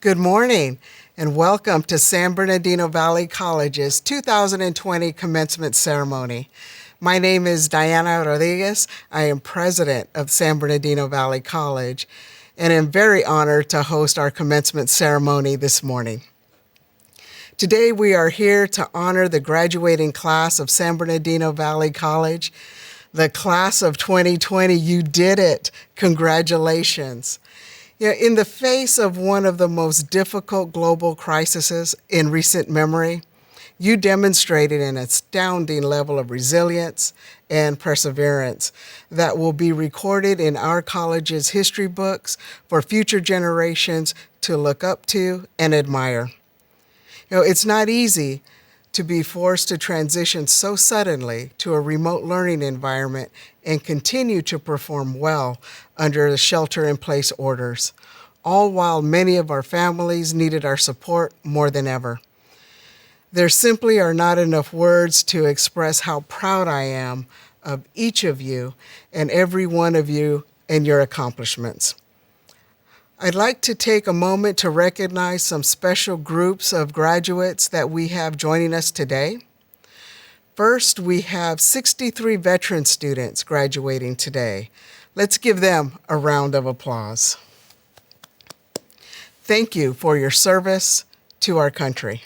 Good morning and welcome to San Bernardino Valley College's 2020 commencement ceremony. My name is Diana Rodriguez. I am president of San Bernardino Valley College and am very honored to host our commencement ceremony this morning. Today we are here to honor the graduating class of San Bernardino Valley College. The class of 2020, you did it. Congratulations. In the face of one of the most difficult global crises in recent memory, you demonstrated an astounding level of resilience and perseverance that will be recorded in our college's history books for future generations to look up to and admire. It's not easy to be forced to transition so suddenly to a remote learning environment and continue to perform well under the shelter-in-place orders, all while many of our families needed our support more than ever. There simply are not enough words to express how proud I am of each of you and every one of you and your accomplishments. I'd like to take a moment to recognize some special groups of graduates that we have joining us today. First, we have 63 veteran students graduating today. Let's give them a round of applause. Thank you for your service to our country.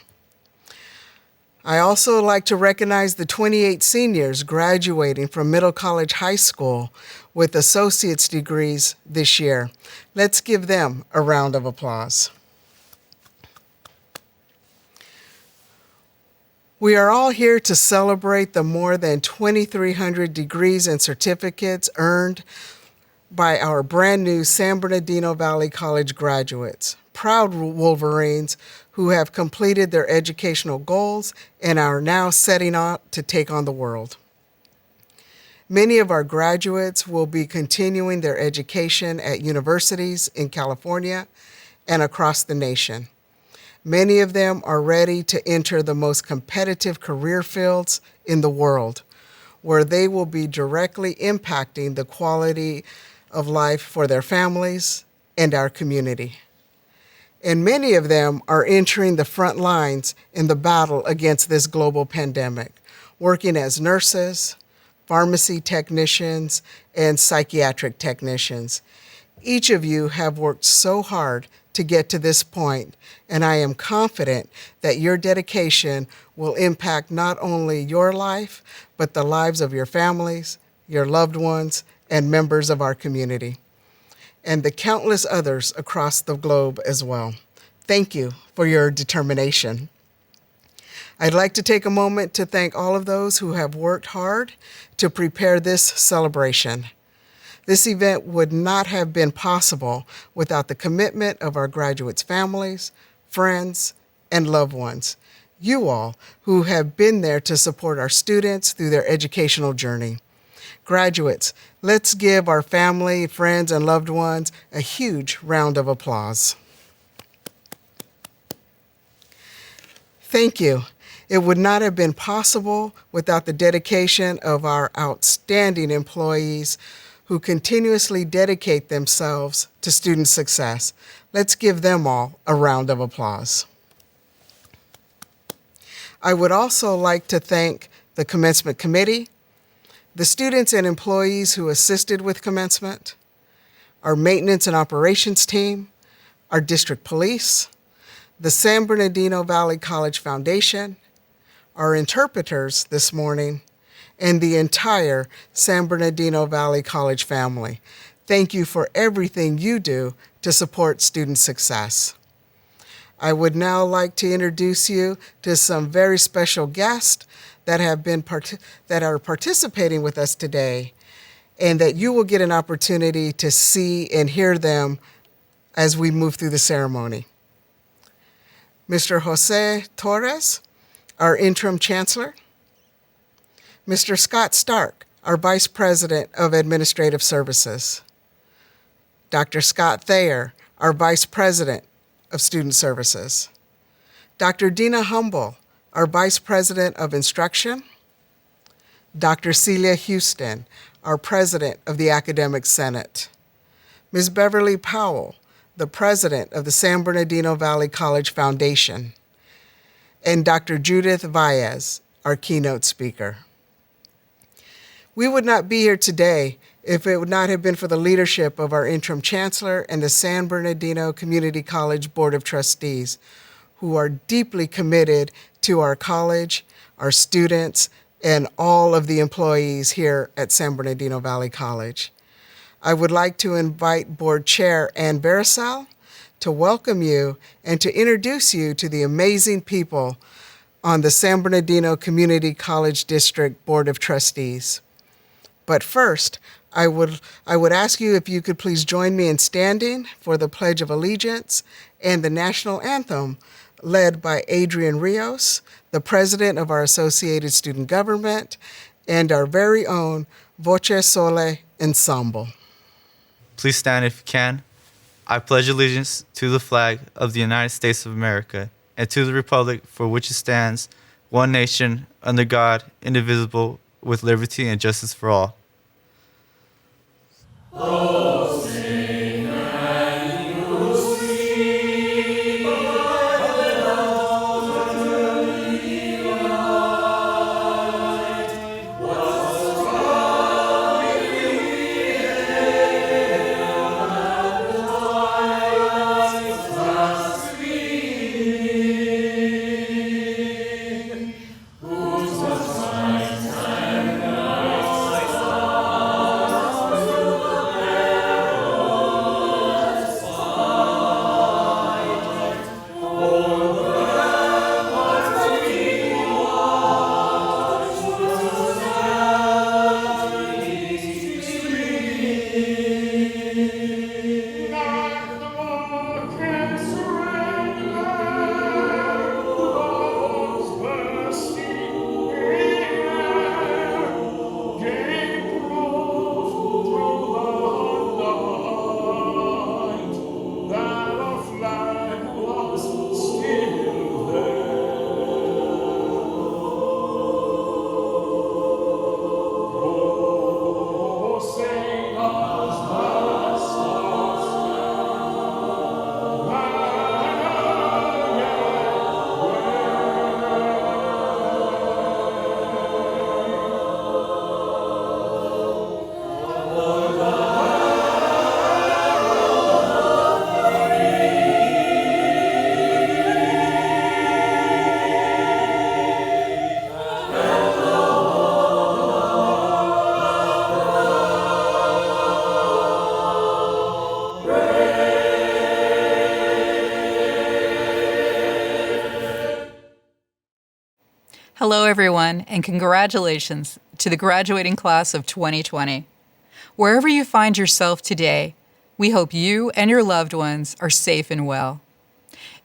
I also like to recognize the 28 seniors graduating from Middle College High School with associate's degrees this year. Let's give them a round of applause. We are all here to celebrate the more than 2,300 degrees and certificates earned by our brand new San Bernardino Valley College graduates, proud Wolverines who have completed their educational goals and are now setting out to take on the world. Many of our graduates will be continuing their education at universities in California and across the nation. Many of them are ready to enter the most competitive career fields in the world, where they will be directly impacting the quality of life for their families and our community. And many of them are entering the front lines in the battle against this global pandemic, working as nurses, pharmacy technicians, and psychiatric technicians. Each of you have worked so hard to get to this point, and I am confident that your dedication will impact not only your life, but the lives of your families, your loved ones, and members of our community, and the countless others across the globe as well. Thank you for your determination. I'd like to take a moment to thank all of those who have worked hard to prepare this celebration. This event would not have been possible without the commitment of our graduates' families, friends, and loved ones. You all who have been there to support our students through their educational journey. Graduates, let's give our family, friends, and loved ones a huge round of applause. Thank you. It would not have been possible without the dedication of our outstanding employees who continuously dedicate themselves to student success. Let's give them all a round of applause. I would also like to thank the Commencement Committee, the students and employees who assisted with commencement, our maintenance and operations team, our district police, the San Bernardino Valley College Foundation, our interpreters this morning, and the entire San Bernardino Valley College family. Thank you for everything you do to support student success. I would now like to introduce you to some very special guests that are participating with us today, and that you will get an opportunity to see and hear them as we move through the ceremony. Mr. Jose Torres, our interim chancellor. Mr. Scott Stark, our vice president of administrative services. Dr. Scott Thayer, our vice president of student services. Dr. Dina Humble, our Vice President of Instruction, Dr. Celia Houston, our President of the Academic Senate, Ms. Beverly Powell, the president of the San Bernardino Valley College Foundation, and Dr. Judith Valles, our keynote speaker. We would not be here today if it would not have been for the leadership of our interim chancellor and the San Bernardino Community College Board of Trustees, who are deeply committed to our college, our students, and all of the employees here at San Bernardino Valley College. I would like to invite Board Chair Ann Barisal to welcome you and to introduce you to the amazing people on the San Bernardino Community College District Board of Trustees. But first, I would ask you if you could please join me in standing for the Pledge of Allegiance and the National Anthem, led by Adrian Rios, the president of our Associated Student Government, and our very own Voce Sole Ensemble. Please stand if you can. I pledge allegiance to the flag of the United States of America and to the republic for which it stands, one nation, under God, indivisible, with liberty and justice for all. Hello, everyone, and congratulations to the graduating class of 2020. Wherever you find yourself today, we hope you and your loved ones are safe and well.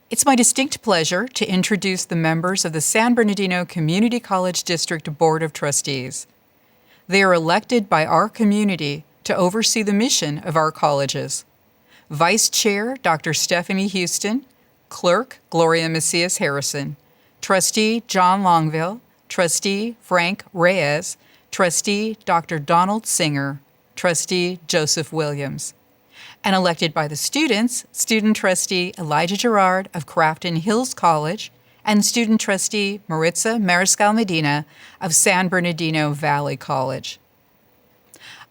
It's my distinct pleasure to introduce the members of the San Bernardino Community College District Board of Trustees. They are elected by our community to oversee the mission of our colleges. Vice Chair Dr. Stephanie Houston, Clerk Gloria Macias Harrison, Trustee John Longville, Trustee Frank Reyes, Trustee Dr. Donald Singer, Trustee Joseph Williams. And elected by the students, Student Trustee Elijah Gerard of Crafton Hills College and Student Trustee Maritza Mariscal Medina of San Bernardino Valley College.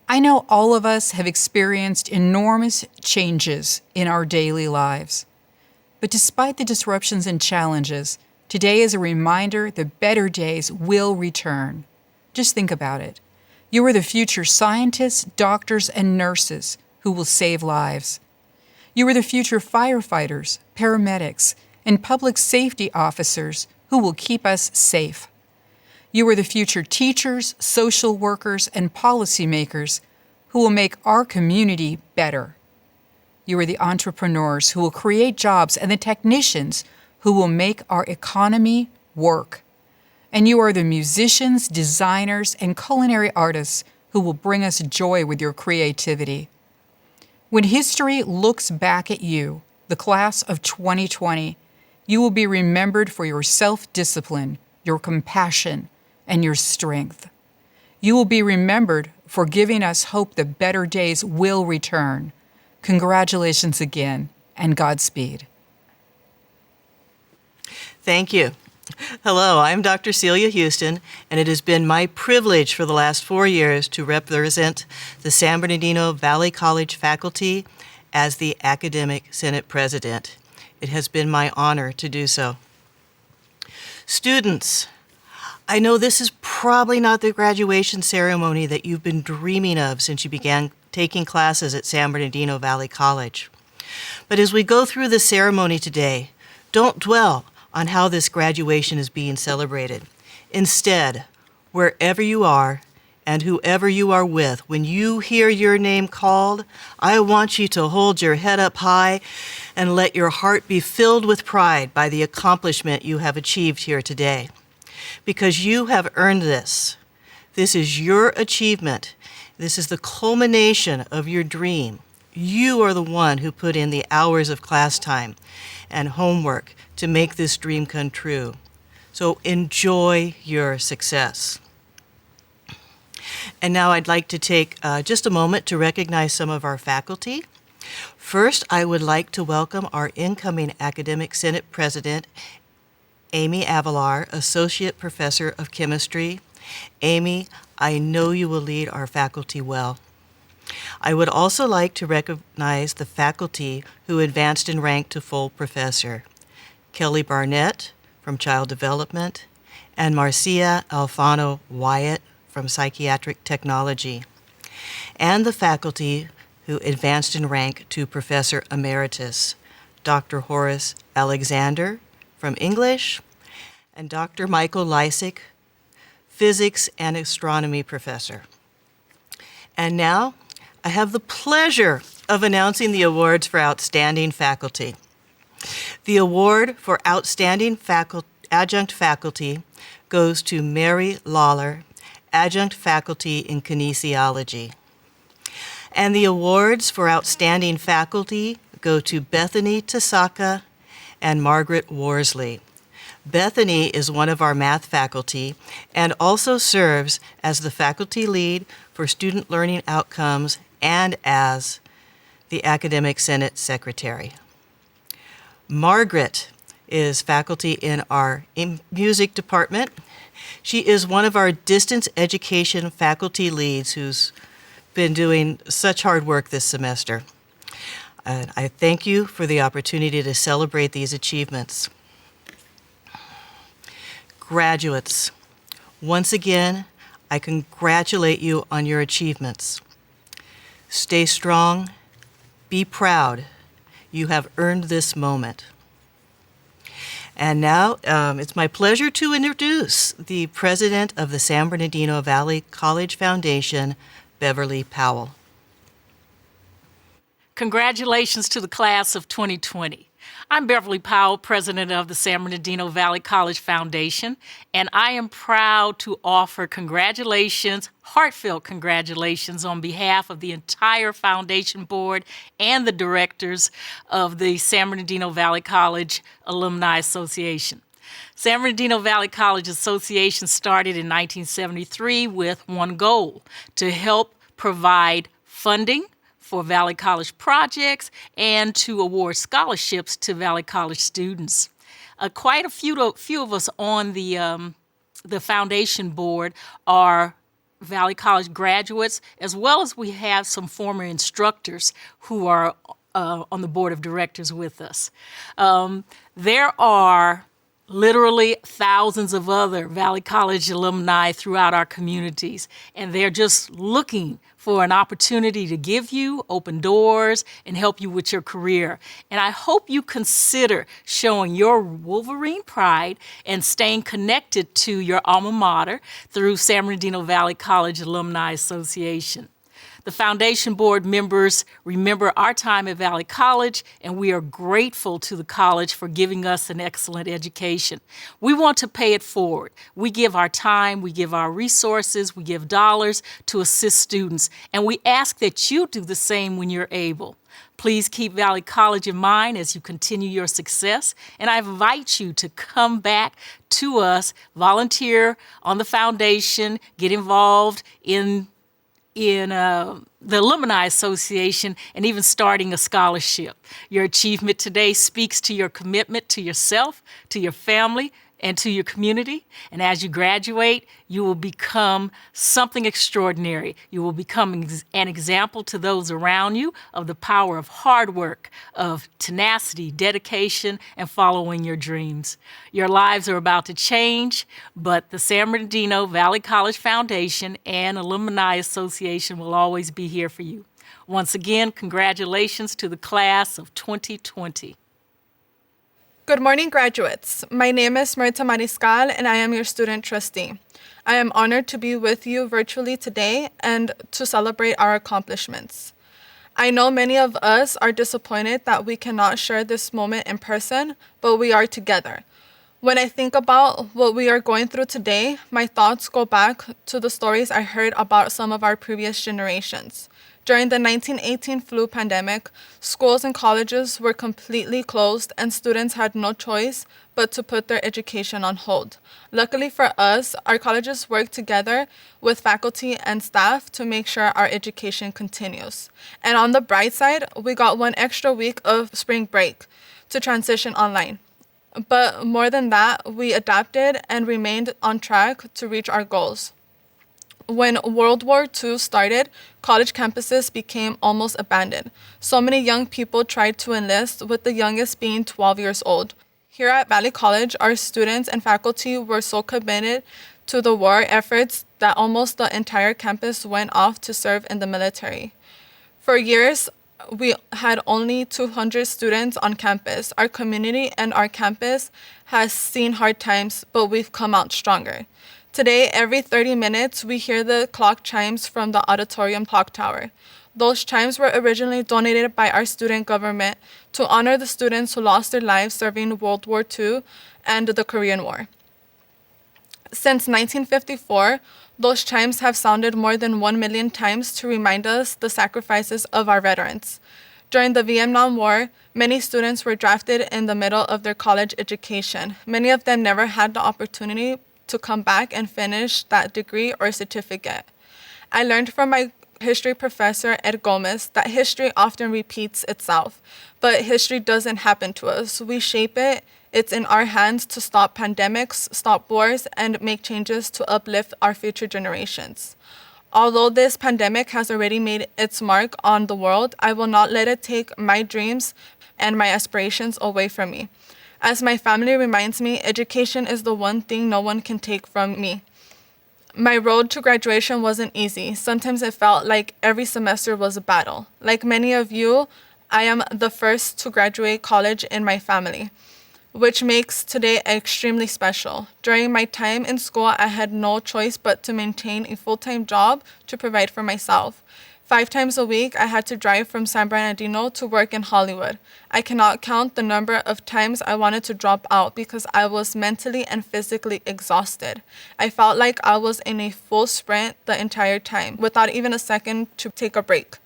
I know all of us have experienced enormous changes in our daily lives. But despite the disruptions and challenges, today is a reminder that better days will return. Just think about it. You are the future scientists, doctors, and nurses who will save lives. You are the future firefighters, paramedics, and public safety officers who will keep us safe. You are the future teachers, social workers, and policymakers who will make our community better. You are the entrepreneurs who will create jobs and the technicians who will make our economy work. And you are the musicians, designers, and culinary artists who will bring us joy with your creativity. When history looks back at you, the class of 2020, you will be remembered for your self-discipline, your compassion, and your strength. You will be remembered for giving us hope that better days will return. Congratulations again, and Godspeed. Thank you. Hello, I'm Dr. Celia Houston, and it has been my privilege for the last 4 years to represent the San Bernardino Valley College faculty as the Academic Senate President. It has been my honor to do so. Students, I know this is probably not the graduation ceremony that you've been dreaming of since you began taking classes at San Bernardino Valley College. But as we go through the ceremony today, don't dwell on how this graduation is being celebrated. Instead, wherever you are and whoever you are with, when you hear your name called, I want you to hold your head up high and let your heart be filled with pride by the accomplishment you have achieved here today. Because you have earned this. This is your achievement. This is the culmination of your dream. You are the one who put in the hours of class time and homework to make this dream come true. So enjoy your success. And now I'd like to take just a moment to recognize some of our faculty. First, I would like to welcome our incoming Academic Senate President, Amy Avalar, Associate Professor of Chemistry. Amy, I know you will lead our faculty well. I would also like to recognize the faculty who advanced in rank to full professor. Kelly Barnett from Child Development, and Marcia Alfano Wyatt from Psychiatric Technology, and the faculty who advanced in rank to Professor Emeritus, Dr. Horace Alexander from English, and Dr. Michael Lysick, Physics and Astronomy Professor. And now, I have the pleasure of announcing the awards for outstanding faculty. The award for Outstanding Adjunct Faculty goes to Mary Lawler, Adjunct Faculty in Kinesiology. And the awards for Outstanding Faculty go to Bethany Tasaka and Margaret Worsley. Bethany is one of our math faculty and also serves as the faculty lead for student learning outcomes and as the Academic Senate Secretary. Margaret is faculty in our music department. She is one of our distance education faculty leads who's been doing such hard work this semester. I thank you for the opportunity to celebrate these achievements. Graduates, once again, I congratulate you on your achievements. Stay strong, be proud. You have earned this moment. And now it's my pleasure to introduce the president of the San Bernardino Valley College Foundation, Beverly Powell. Congratulations to the class of 2020. I'm Beverly Powell, president of the San Bernardino Valley College Foundation, and I am proud to offer congratulations, heartfelt congratulations on behalf of the entire foundation board and the directors of the San Bernardino Valley College Alumni Association. San Bernardino Valley College Association started in 1973 with one goal: to help provide funding for Valley College projects and to award scholarships to Valley College students. Quite a few of us on the foundation board are Valley College graduates, as well as we have some former instructors who are on the board of directors with us. There are literally thousands of other Valley College alumni throughout our communities, and they're just looking for an opportunity to give you open doors and help you with your career. And I hope you consider showing your Wolverine pride and staying connected to your alma mater through San Bernardino Valley College Alumni Association. The foundation board members remember our time at Valley College, and we are grateful to the college for giving us an excellent education. We want to pay it forward. We give our time, we give our resources, we give dollars to assist students, and we ask that you do the same when you're able. Please keep Valley College in mind as you continue your success, and I invite you to come back to us, volunteer on the foundation, get involved in in the Alumni Association, and even starting a scholarship. Your achievement today speaks to your commitment to yourself, to your family, and to your community. And as you graduate, you will become something extraordinary. You will become an example to those around you of the power of hard work, of tenacity, dedication, and following your dreams. Your lives are about to change, but the San Bernardino Valley College Foundation and Alumni Association will always be here for you. Once again, congratulations to the class of 2020. Good morning, graduates. My name is Marita Mariscal, and I am your student trustee. I am honored to be with you virtually today and to celebrate our accomplishments. I know many of us are disappointed that we cannot share this moment in person, but we are together. When I think about what we are going through today, my thoughts go back to the stories I heard about some of our previous generations. During the 1918 flu pandemic, schools and colleges were completely closed and students had no choice but to put their education on hold. Luckily for us, our colleges work together with faculty and staff to make sure our education continues. And on the bright side, we got 1 extra week of spring break to transition online. But more than that, we adapted and remained on track to reach our goals. When World War II started, college campuses became almost abandoned. So many young people tried to enlist, with the youngest being 12 years old. Here at Valley College, our students and faculty were so committed to the war efforts that almost the entire campus went off to serve in the military. For years, we had only 200 students on campus. Our community and our campus has seen hard times, but we've come out stronger. Today, every 30 minutes, we hear the clock chimes from the auditorium clock tower. Those chimes were originally donated by our student government to honor the students who lost their lives serving World War II and the Korean War. Since 1954, those chimes have sounded more than 1 million times to remind us the sacrifices of our veterans. During the Vietnam War, many students were drafted in the middle of their college education. Many of them never had the opportunity to come back and finish that degree or certificate. I learned from my history professor, Ed Gomez, that history often repeats itself, but history doesn't happen to us. We shape it. It's in our hands to stop pandemics, stop wars, and make changes to uplift our future generations. Although this pandemic has already made its mark on the world, I will not let it take my dreams and my aspirations away from me. As my family reminds me, education is the one thing no one can take from me. My road to graduation wasn't easy. Sometimes it felt like every semester was a battle. Like many of you, I am the first to graduate college in my family, which makes today extremely special. During my time in school, I had no choice but to maintain a full-time job to provide for myself. 5 times a week, I had to drive from San Bernardino to work in Hollywood. I cannot count the number of times I wanted to drop out because I was mentally and physically exhausted. I felt like I was in a full sprint the entire time, without even a second to take a break.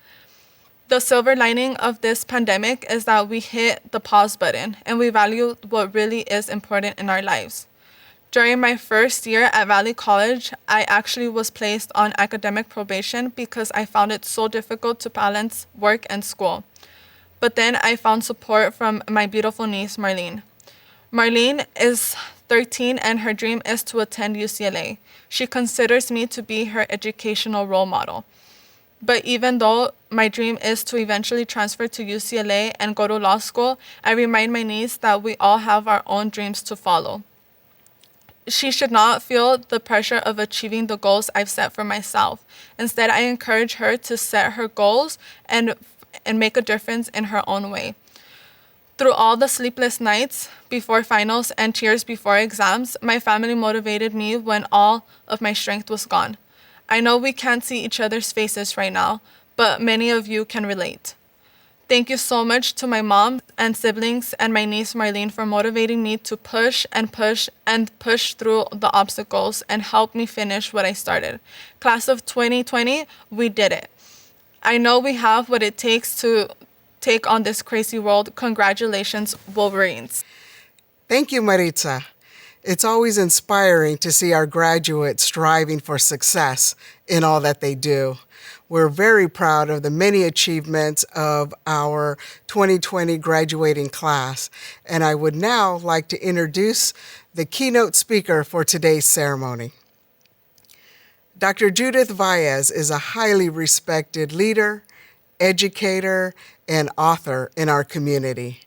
The silver lining of this pandemic is that we hit the pause button and we value what really is important in our lives. During my first year at Valley College, I actually was placed on academic probation because I found it so difficult to balance work and school. But then I found support from my beautiful niece, Marlene. Marlene is 13 and her dream is to attend UCLA. She considers me to be her educational role model. But even though my dream is to eventually transfer to UCLA and go to law school, I remind my niece that we all have our own dreams to follow. She should not feel the pressure of achieving the goals I've set for myself. Instead, I encourage her to set her goals and make a difference in her own way. Through all the sleepless nights before finals and tears before exams, my family motivated me when all of my strength was gone. I know we can't see each other's faces right now, but many of you can relate. Thank you so much to my mom and siblings and my niece Marlene for motivating me to push through the obstacles and help me finish what I started. Class of 2020, we did it. I know we have what it takes to take on this crazy world. Congratulations, Wolverines. Thank you, Maritza. It's always inspiring to see our graduates striving for success in all that they do. We're very proud of the many achievements of our 2020 graduating class, and I would now like to introduce the keynote speaker for today's ceremony. Dr. Judith Valles is a highly respected leader, educator, and author in our community.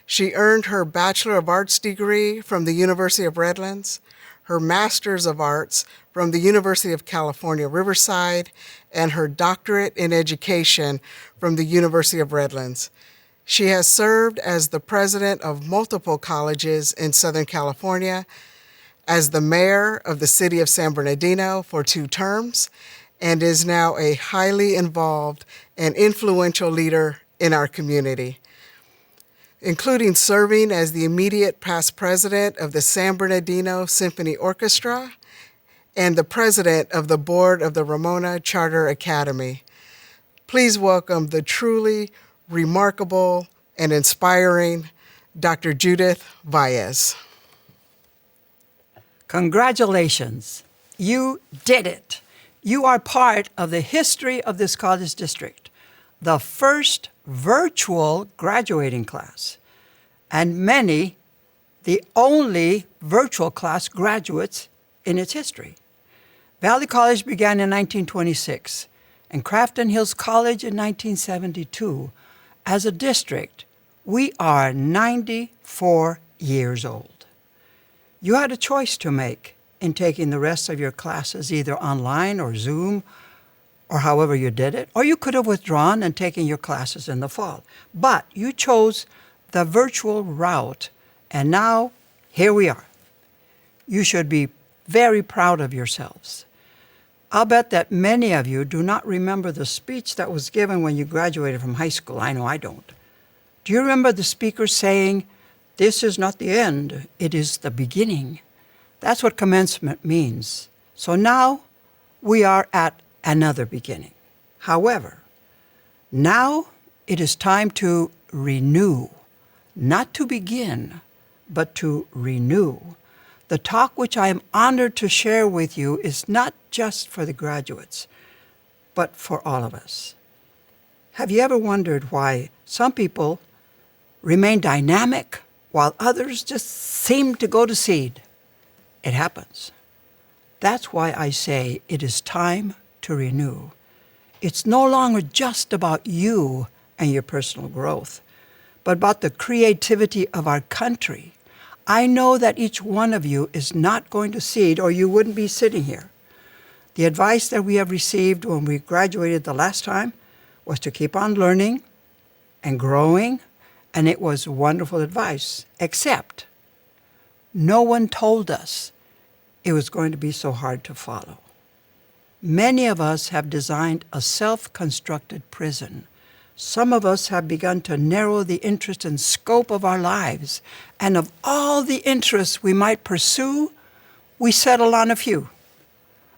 She earned her Bachelor of Arts degree from the University of Redlands, her Master's of Arts from the University of California, Riverside, and her doctorate in education from the University of Redlands. She has served as the president of multiple colleges in Southern California, as the mayor of the city of San Bernardino for 2 terms, and is now a highly involved and influential leader in our community, including serving as the immediate past president of the San Bernardino Symphony Orchestra and the president of the board of the Ramona Charter Academy. Please welcome the truly remarkable and inspiring Dr. Judith Valles. Congratulations, you did it. You are part of the history of this college district, the first virtual graduating class, and many, the only virtual class graduates in its history. Valley College began in 1926 and Crafton Hills College in 1972. As a district, we are 94 years old. You had a choice to make in taking the rest of your classes either online or Zoom or however you did it, or you could have withdrawn and taken your classes in the fall. But you chose the virtual route, and now here we are. You should be very proud of yourselves. I'll bet that many of you do not remember the speech that was given when you graduated from high school. I know I don't. Do you remember the speaker saying, "This is not the end, it is the beginning"? That's what commencement means. So now we are at another beginning. However, now it is time to renew, not to begin, but to renew. The talk which I am honored to share with you is not just for the graduates, but for all of us. Have you ever wondered why some people remain dynamic while others just seem to go to seed? It happens. That's why I say it is time to renew. It's no longer just about you and your personal growth, but about the creativity of our country. I know that each one of you is not going to seed, or you wouldn't be sitting here. The advice that we have received when we graduated the last time was to keep on learning and growing, and it was wonderful advice, except no one told us it was going to be so hard to follow. Many of us have designed a self-constructed prison. Some of us have begun to narrow the interest and scope of our lives, and of all the interests we might pursue, we settle on a few.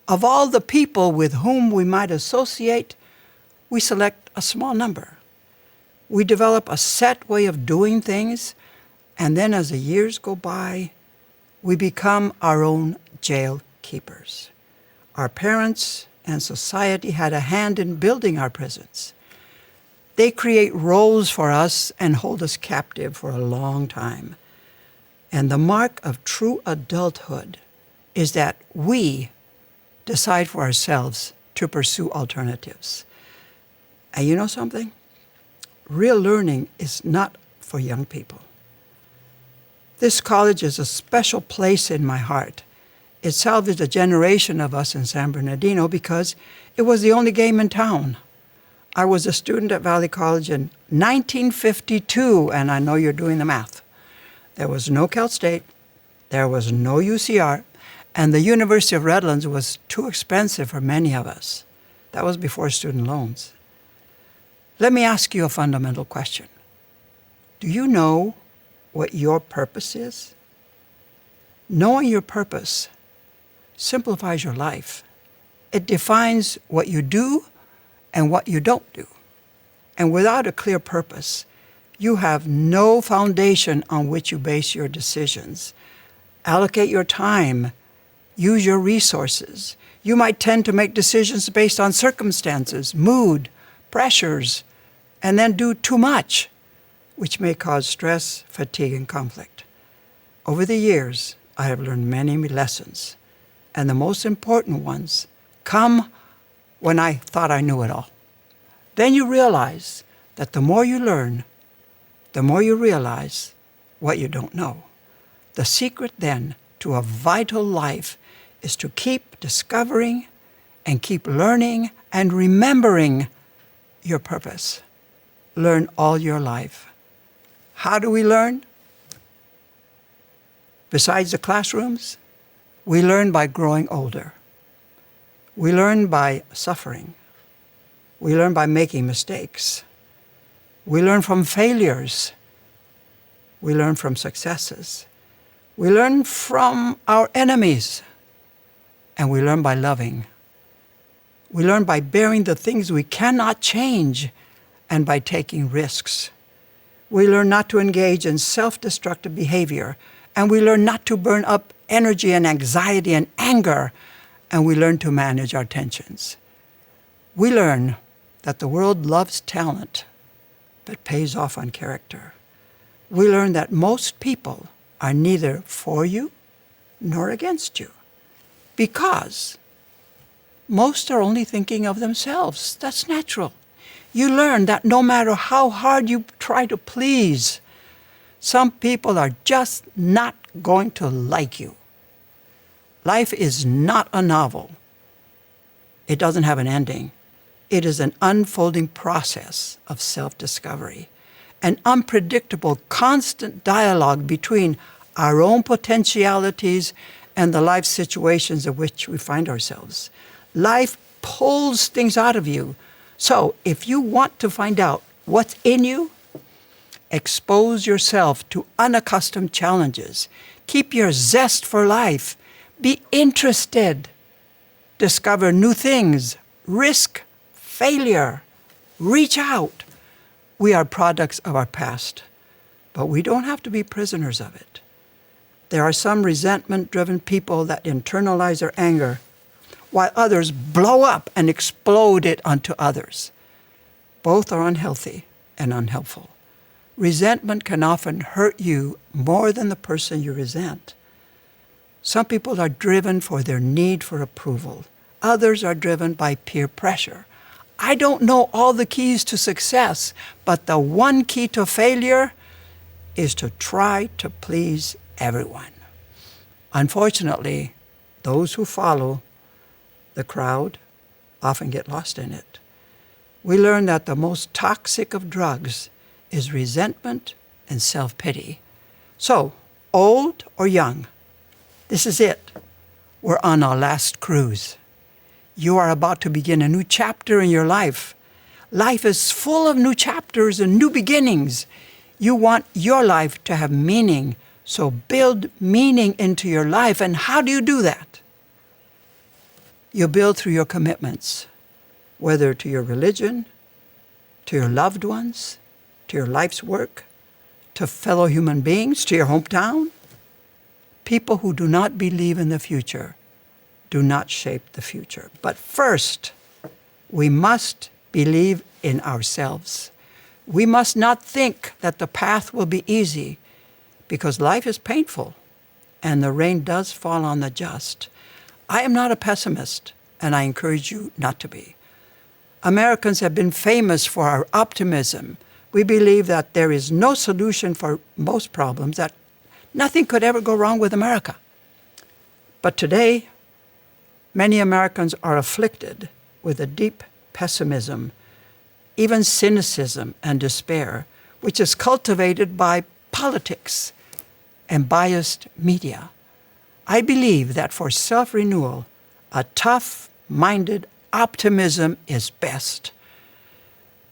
Of all the people with whom we might associate, we select a small number. We develop a set way of doing things, and then as the years go by, we become our own jail keepers. Our parents and society had a hand in building our prisons. They create roles for us and hold us captive for a long time. And the mark of true adulthood is that we decide for ourselves to pursue alternatives. And you know something? Real learning is not for young people. This college is a special place in my heart. It salvaged a generation of us in San Bernardino because it was the only game in town. I was a student at Valley College in 1952, and I know you're doing the math. There was no Cal State, there was no UCR, and the University of Redlands was too expensive for many of us. That was before student loans. Let me ask you a fundamental question. Do you know what your purpose is? Knowing your purpose simplifies your life. It defines what you do and what you don't do. And without a clear purpose, you have no foundation on which you base your decisions. Allocate your time. use your resources. You might tend to make decisions based on circumstances, mood, pressures, and then do too much, which may cause stress, fatigue, and conflict. Over the years, I have learned many lessons, and the most important ones come when I thought I knew it all. Then you realize that the more you learn, the more you realize what you don't know. The secret then to a vital life is to keep discovering and keep learning and remembering your purpose. Learn all your life. How do we learn? Besides the classrooms, we learn by growing older. We learn by suffering. We learn by making mistakes. We learn from failures. We learn from successes. We learn from our enemies. And we learn by loving. We learn by bearing the things we cannot change and by taking risks. We learn not to engage in self-destructive behavior, and we learn not to burn up energy and anxiety and anger, and we learn to manage our tensions. We learn that the world loves talent, but pays off on character. We learn that most people are neither for you nor against you, because most are only thinking of themselves. That's natural. You learn that no matter how hard you try to please, some people are just not going to like you. Life is not a novel. It doesn't have an ending. It is an unfolding process of self-discovery, an unpredictable, constant dialogue between our own potentialities and the life situations in which we find ourselves. Life pulls things out of you. So if you want to find out what's in you, expose yourself to unaccustomed challenges. Keep your zest for life. Be interested. Discover new things. Risk failure. Reach out. We are products of our past, but we don't have to be prisoners of it. There are some resentment-driven people that internalize their anger, while others blow up and explode it onto others. Both are unhealthy and unhelpful. Resentment can often hurt you more than the person you resent. Some people are driven for their need for approval. Others are driven by peer pressure. I don't know all the keys to success, but the one key to failure is to try to please everyone. Unfortunately, those who follow the crowd often get lost in it. We learn that the most toxic of drugs is resentment and self-pity. So, old or young, this is it. We're on our last cruise. You are about to begin a new chapter in your life. Life is full of new chapters and new beginnings. You want your life to have meaning, so build meaning into your life. And how do you do that? You build through your commitments, whether to your religion, to your loved ones, to your life's work, to fellow human beings, to your hometown. People who do not believe in the future do not shape the future. But first, we must believe in ourselves. We must not think that the path will be easy, because life is painful and the rain does fall on the just. I am not a pessimist, and I encourage you not to be. Americans have been famous for our optimism. We believe that there is no solution for most problems, that nothing could ever go wrong with America. But today, many Americans are afflicted with a deep pessimism, even cynicism and despair, which is cultivated by politics and biased media. I believe that for self-renewal, a tough-minded optimism is best,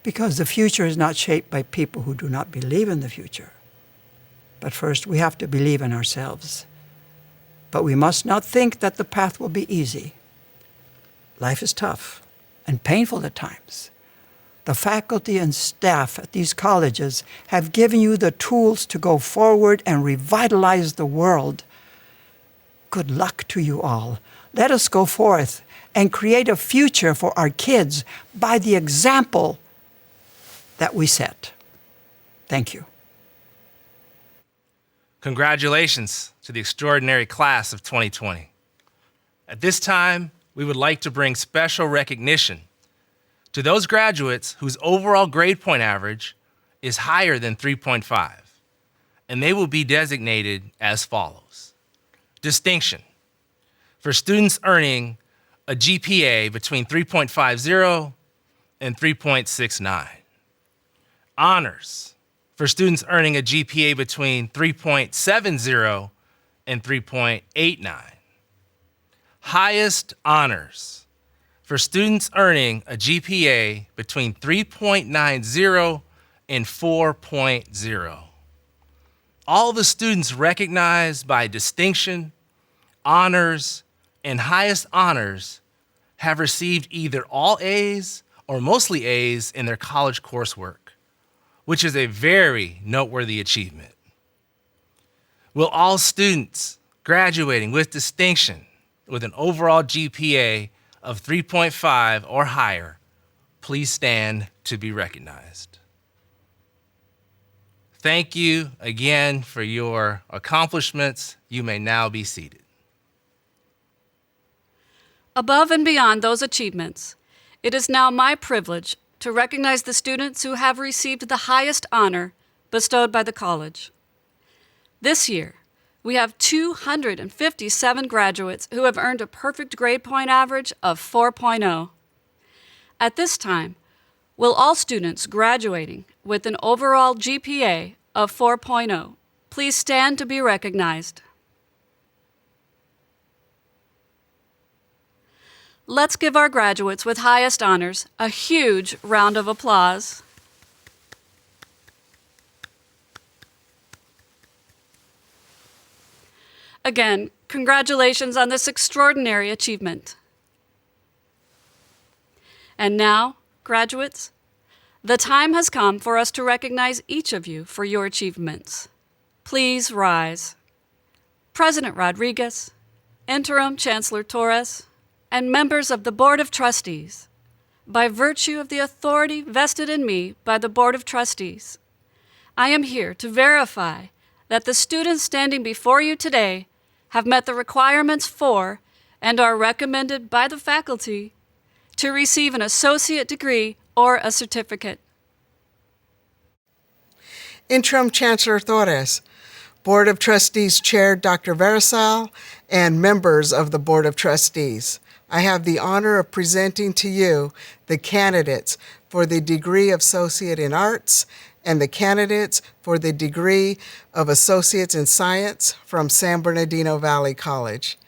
because the future is not shaped by people who do not believe in the future. But first, we have to believe in ourselves. But we must not think that the path will be easy. Life is tough and painful at times. The faculty and staff at these colleges have given you the tools to go forward and revitalize the world. Good luck to you all. Let us go forth and create a future for our kids by the example that we set. Thank you. Congratulations to the extraordinary class of 2020. At this time, we would like to bring special recognition to those graduates whose overall grade point average is higher than 3.5, and they will be designated as follows. Distinction: for students earning a GPA between 3.50 and 3.69. Honors: for students earning a GPA between 3.70 and 3.89. Highest honors: for students earning a GPA between 3.90 and 4.0. All the students recognized by distinction, honors, and highest honors have received either all A's or mostly A's in their college coursework, which is a very noteworthy achievement. Will all students graduating with distinction with an overall GPA of 3.5 or higher please stand to be recognized? Thank you again for your accomplishments. You may now be seated. Above and beyond those achievements, it is now my privilege to recognize the students who have received the highest honor bestowed by the college. This year, we have 257 graduates who have earned a perfect grade point average of 4.0. At this time, will all students graduating with an overall GPA of 4.0 please stand to be recognized? Let's give our graduates with highest honors a huge round of applause. Again, congratulations on this extraordinary achievement. And now, graduates, the time has come for us to recognize each of you for your achievements. Please rise. President Rodriguez, Interim Chancellor Torres, and members of the Board of Trustees, by virtue of the authority vested in me by the Board of Trustees, I am here to verify that the students standing before you today have met the requirements for and are recommended by the faculty to receive an associate degree or a certificate. Interim Chancellor Torres, Board of Trustees Chair Dr. Versal, and members of the Board of Trustees, I have the honor of presenting to you the candidates for the degree of Associate in Arts and the candidates for the degree of Associates in Science from San Bernardino Valley College.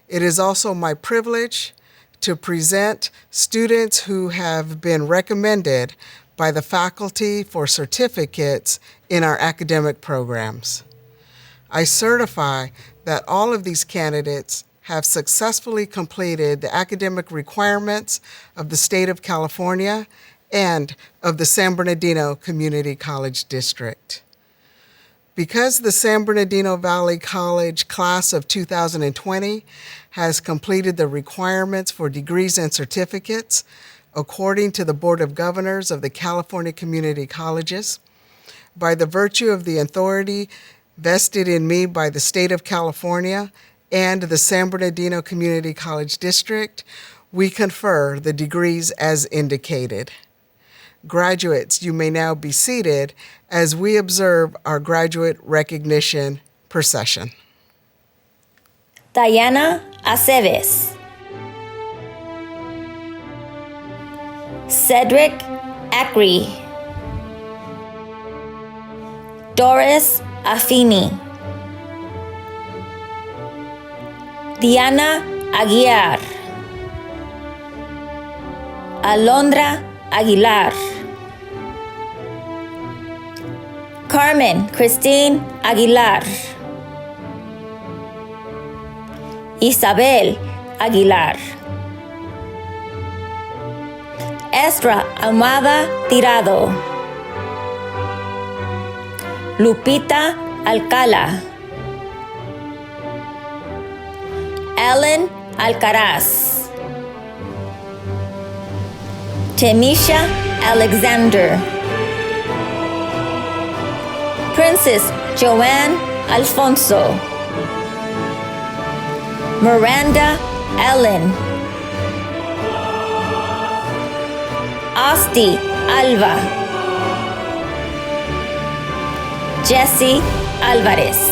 It is also my privilege to present students who have been recommended by the faculty for certificates in our academic programs. I certify that all of these candidates have successfully completed the academic requirements of the state of California and of the San Bernardino Community College District. Because the San Bernardino Valley College class of 2020 has completed the requirements for degrees and certificates according to the Board of Governors of the California Community Colleges, by the virtue of the authority vested in me by the state of California and the San Bernardino Community College District, we confer the degrees as indicated. Graduates, you may now be seated as we observe our graduate recognition procession. Diana Aceves, Cedric Acri, Doris Affini, Diana Aguiar, Alondra Aguilar, Carmen Christine Aguilar, Isabel Aguilar, Ezra Almada Tirado, Lupita Alcala, Ellen Alcaraz, Temisha Alexander, Princess Joanne Alfonso, Miranda Ellen, Asti Alva, Jesse Alvarez,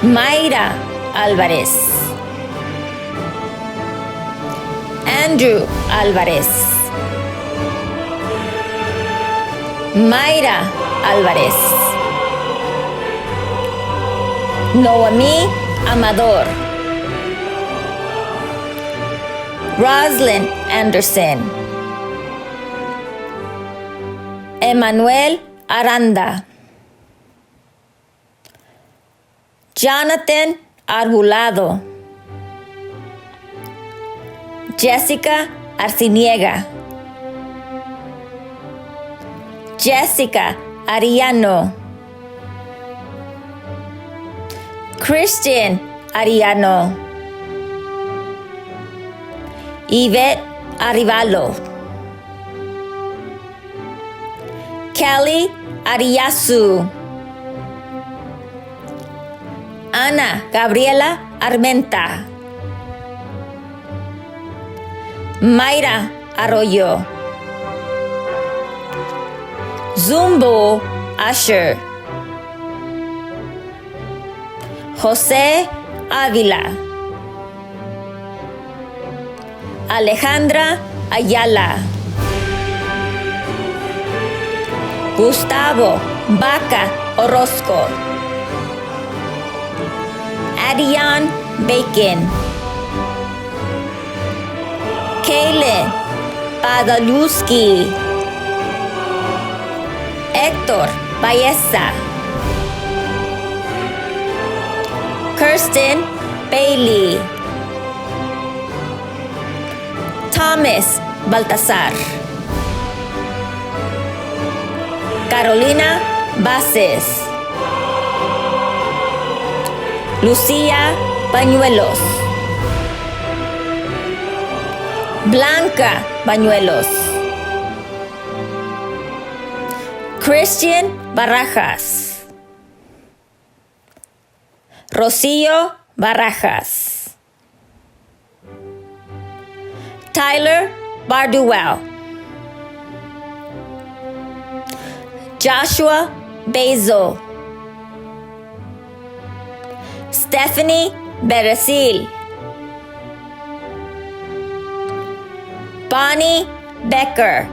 Mayra Alvarez, Andrew Alvarez, Mayra Alvarez, Noemi Amador, Roslyn Anderson, Emmanuel Aranda, Jonathan Arjulado, Jessica Arciniega, Jessica Ariano, Christian Ariano, Yvette Arivalo, Kelly Ariasu, Ana Gabriela Armenta, Mayra Arroyo, Zumbo Asher, José Ávila, Alejandra Ayala, Gustavo Vaca Orozco, Adian Bacon, Kaylin Padaluski, Héctor Baeza, Kirsten Bailey, Thomas Baltasar, Carolina Bases, Lucía Bañuelos, Blanca Bañuelos, Christian Barajas, Rocío Barajas, Tyler Barduwell, Joshua Bezo, Stephanie Beresil, Bonnie Becker,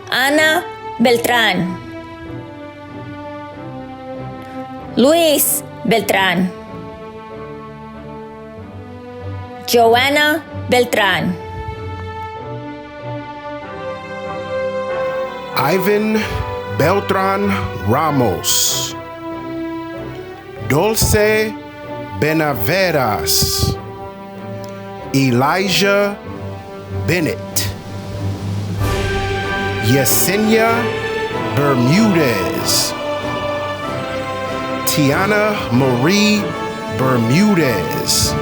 Ana Beltrán, Luis Beltrán, Joanna Beltrán, Ivan Beltran Ramos, Dulce Benaveras, Elijah Bennett, Yesenia Bermudez, Tiana Marie Bermudez,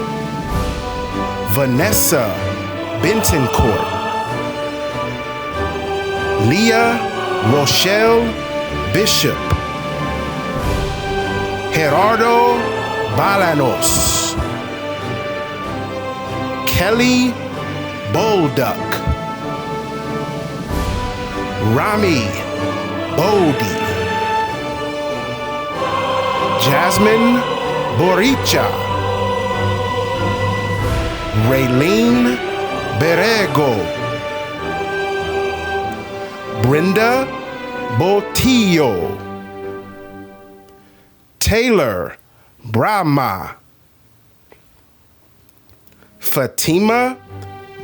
Vanessa Bentoncourt, Leah Rochelle Bishop, Gerardo Balanos, Kelly Bolduck, Rami Bodie, Jasmine Boricha, Raylene Berego, Brenda Botillo, Taylor Brahma, Fatima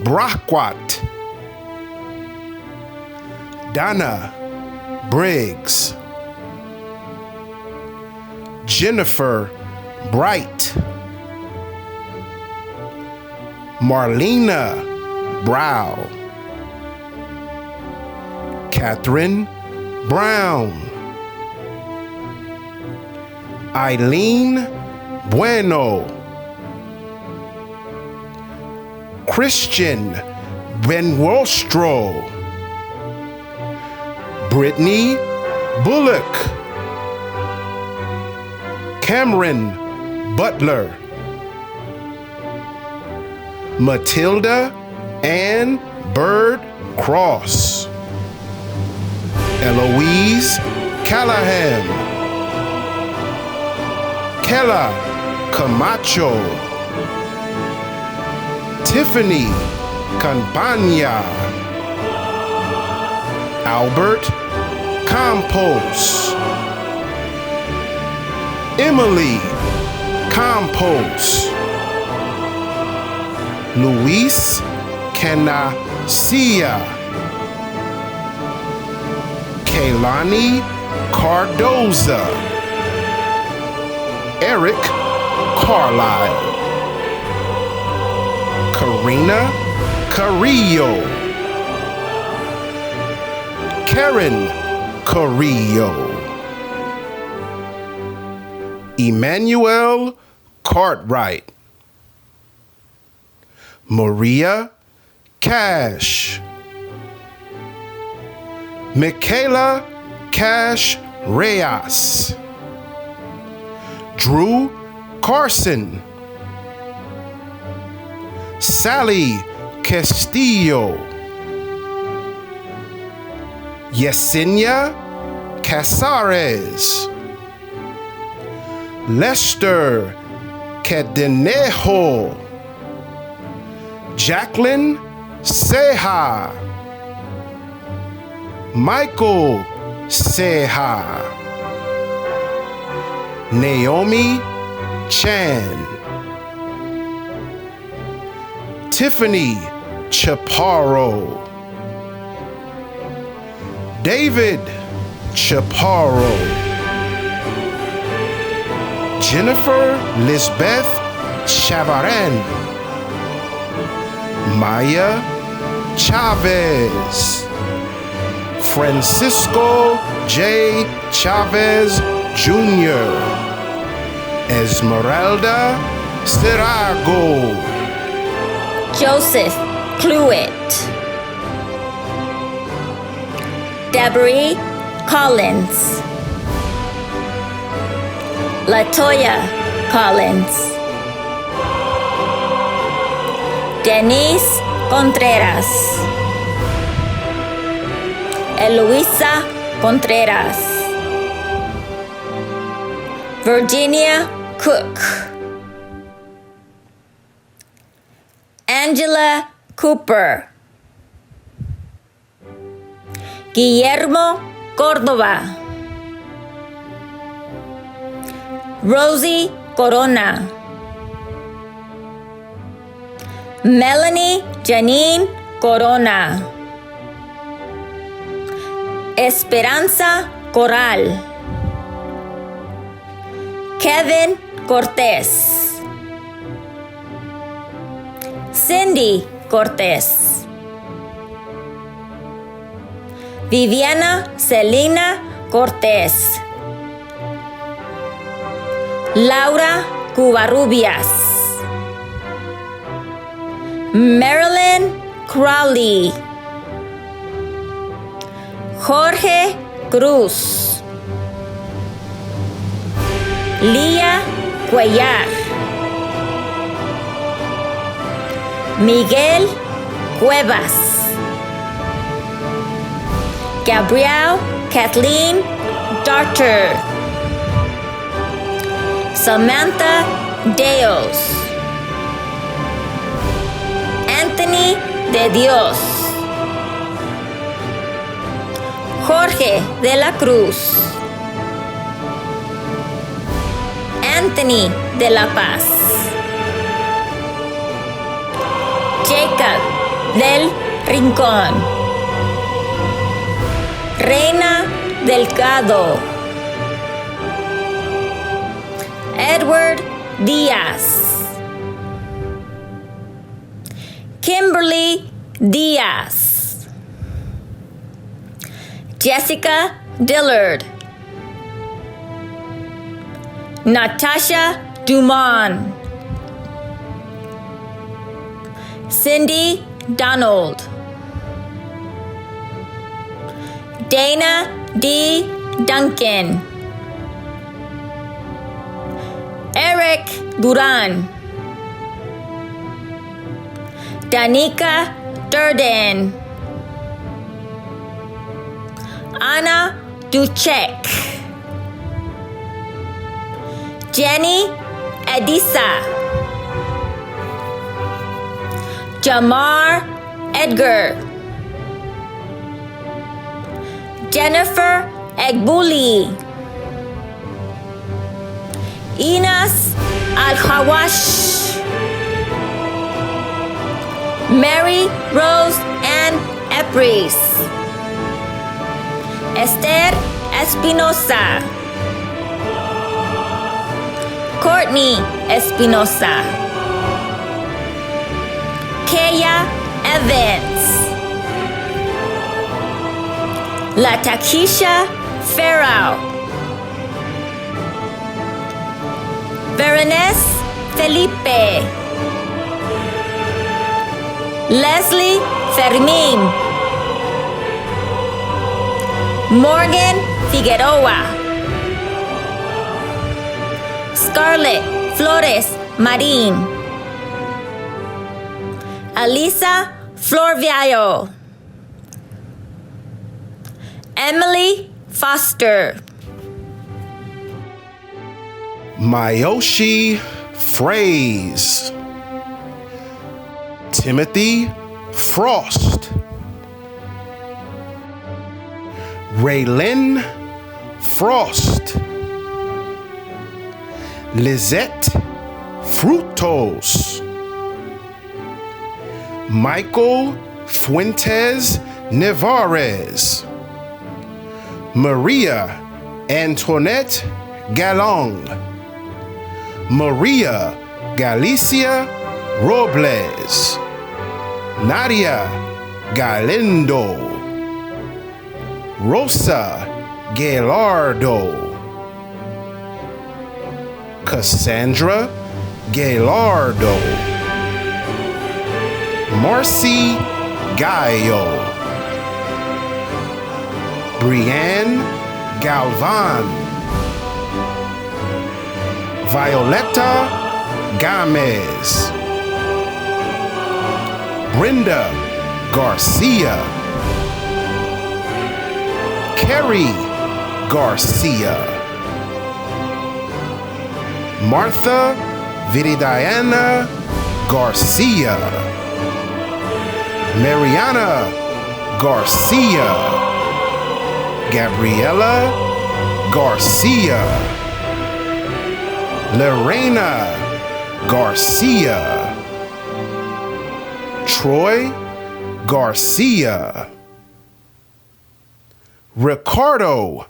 Brockwat, Donna Briggs, Jennifer Bright, Marlena Brow, Catherine Brown, Eileen Bueno, Christian Benwostro, Brittany Bullock, Cameron Butler, Matilda Ann Bird Cross, Eloise Callahan, Kella Camacho, Tiffany Campagna, Albert Campos, Emily Campos, Luis Canacia, Kaylani Cardoza, Eric Carlisle, Karina Carrillo, Karen Carrillo, Emmanuel Cartwright, Maria Cash, Michaela Cash Reyes, Drew Carson, Sally Castillo, Yesenia Casares, Lester Cadenejo, Jacqueline Seha, Michael Seha, Naomi Chan, Tiffany Chaparro, David Chaparro, Jennifer Lisbeth Chavaran, Maya Chavez, Francisco J. Chavez Jr., Esmeralda Serago, Joseph Cluett, Debris Collins, Latoya Collins, Denise Contreras, Eloisa Contreras, Virginia Cook, Angela Cooper, Guillermo Córdoba, Rosie Corona, Melanie Janine Corona, Esperanza Corral, Kevin Cortés, Cindy Cortés, Viviana Celina Cortés, Laura Cuvarrubias, Marilyn Crowley, Jorge Cruz, Lía Cuellar, Miguel Cuevas, Gabrielle Kathleen Darter, Samantha Deos, Anthony de Dios, Jorge de la Cruz, Anthony de la Paz, Jacob del Rincón, Reina Delgado, Edward Díaz, Kimberly Díaz, Jessica Dillard, Natasha Dumont, Cindy Donald, Dana D. Duncan, Eric Duran, Danica Durden, Anna Ducek, Jenny Edisa, Jamar Edgar, Jennifer Egbuli, Inas Al-Hawash, Mary Rose Ann Epris, Esther Espinosa, Courtney Espinosa, Kaya Evans, Latakisha Farrow, Berenice Felipe, Leslie Fermin, Morgan Figueroa, Scarlett Flores Marin, Alisa Florviallo, Emily Foster, Mayoshi Fraze, Timothy Frost, Raylyn Frost, Lizette Frutos, Michael Fuentes Nevarez, Maria Antoinette Galong, Maria Galicia Robles, Nadia Galindo, Rosa Galardo, Cassandra Galardo, Marcy Gallo, Brianne Galvan, Violetta Gomez, Brenda Garcia, Kerry Garcia, Martha Viridiana Garcia, Mariana Garcia, Gabriela Garcia, Lorena Garcia, Troy Garcia, Ricardo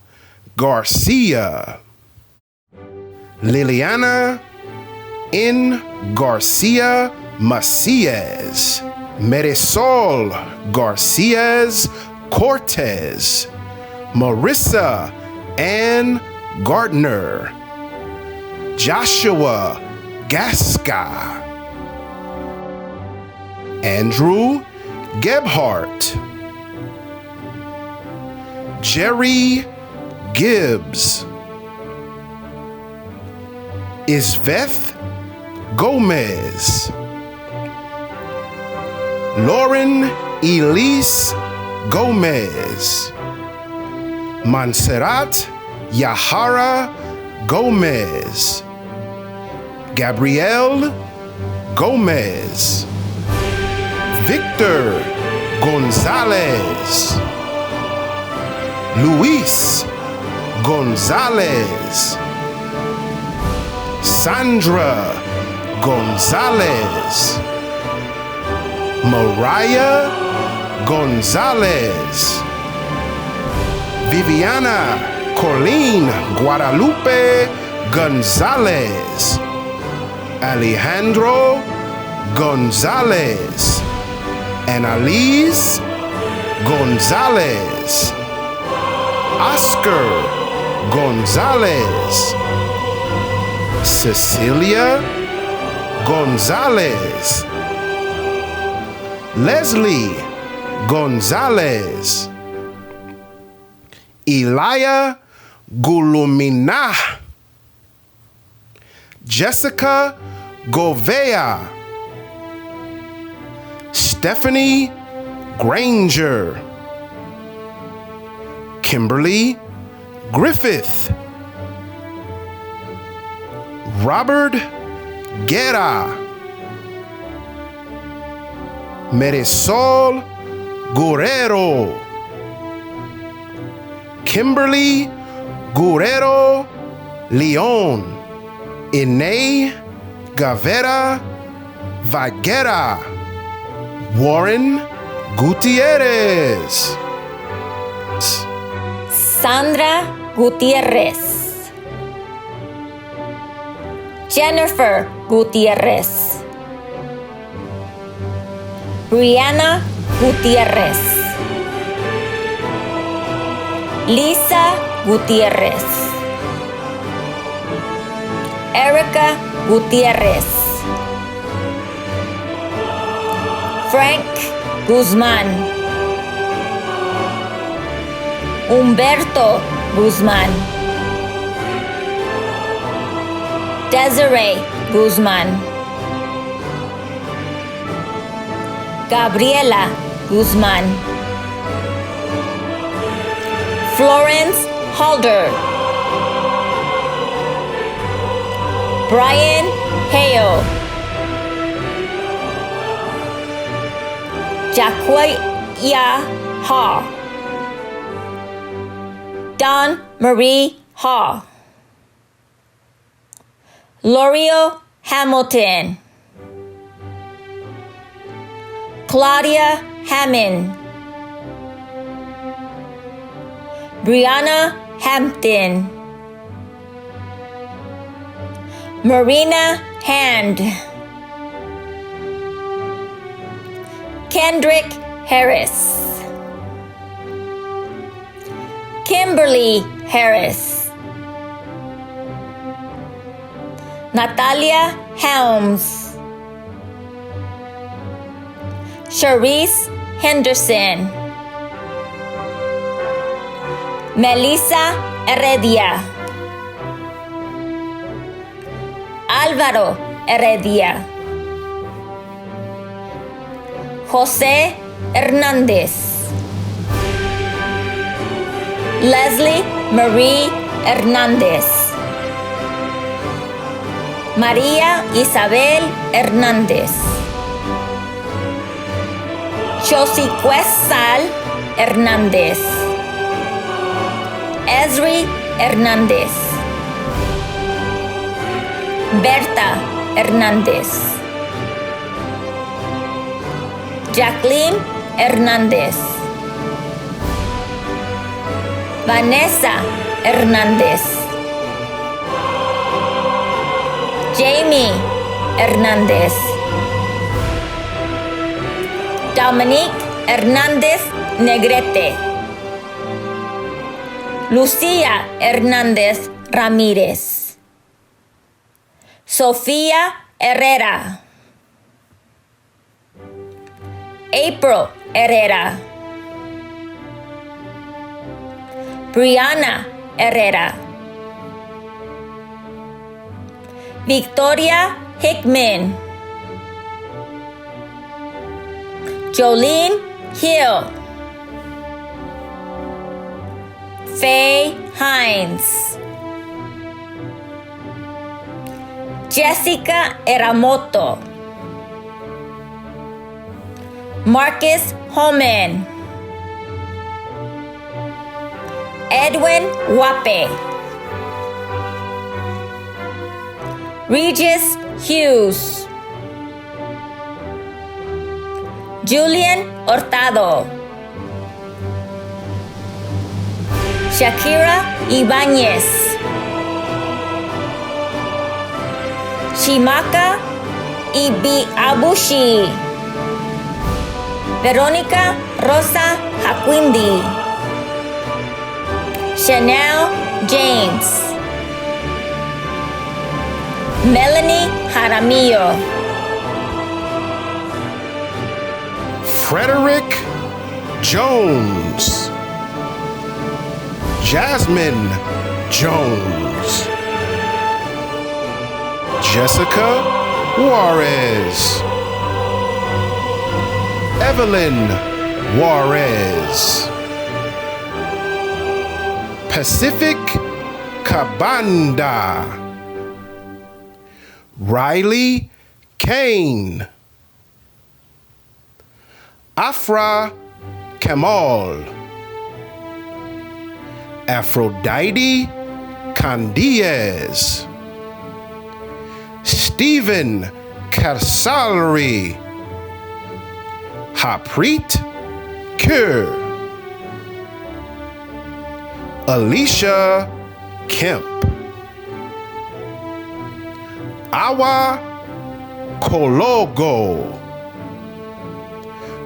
Garcia, Liliana N. Garcia Macias, Marisol Garcias Cortez, Marissa Ann Gardner, Joshua Gasca, Andrew Gebhardt, Jerry Gibbs, Isveth Gomez, Lauren Elise Gomez, Montserrat Yahara Gomez, Gabrielle Gomez, Victor Gonzalez, Luis Gonzalez, Sandra Gonzalez, Mariah Gonzalez, Viviana Colleen Guadalupe Gonzalez, Alejandro Gonzalez, Annalise Cecilia Gonzalez, Leslie Gonzalez, Elia Gulumina, Jessica Govea, Stephanie Granger, Kimberly Griffith, Robert Guerra, Marisol Guerrero, Kimberly Guerrero Leon, Ine Gavera Vaguera, Warren Gutierrez, Sandra Gutierrez, Jennifer Gutierrez, Brianna Gutierrez, Lisa Gutierrez, Erica Gutierrez, Frank Guzmán, Humberto Guzmán, Desiree Guzmán, Gabriela Guzmán, Florence Halder, Brian Hale, Jaquia Ha, Don Marie Ha, L'Oreal Hamilton, Claudia Hammond, Brianna Hampton, Marina Hand, Kendrick Harris, Kimberly Harris, Natalia Helms, Charisse Henderson, Melissa Heredia, Álvaro Heredia, José Hernández, Leslie Marie Hernández, María Isabel Hernández, Chosicuesal Hernández, Esri Hernández, Berta Hernández, Jacqueline Hernández, Vanessa Hernández, Jamie Hernández, Dominique Hernández Negrete, Lucía Hernández Ramírez, Sofía Herrera, April Herrera, Brianna Herrera, Victoria Hickman, Jolene Hill, Faye Hines, Jessica Eramoto, Marcus Holman, Edwin Wape, Regis Hughes, Julian Hurtado, Shakira Ibáñez, Shimaka Abushi, Verónica Rosa Jaquindi, Chanel James, Melanie Jaramillo, Frederick Jones, Jasmine Jones, Jessica Juarez, Evelyn Juarez, Pacific Cabanda, Riley Kane, Afra Kamal, Aphrodite Candiez, Stephen Karsalri, Harpreet Kaur, Alicia Kemp, Awa Kologo,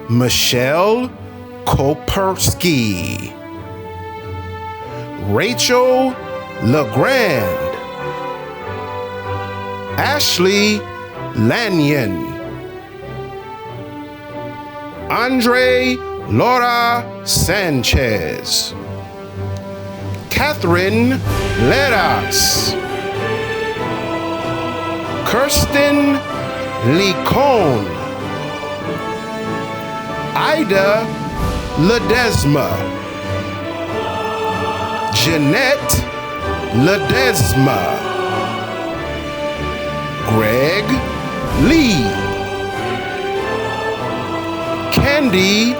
Michelle Kopersky, Rachel LeGrand, Ashley Lanyon, Andre Laura Sanchez, Catherine Leras, Kirsten Licone, Ida Ledesma, Jeanette Ledesma, Greg Lee, Candy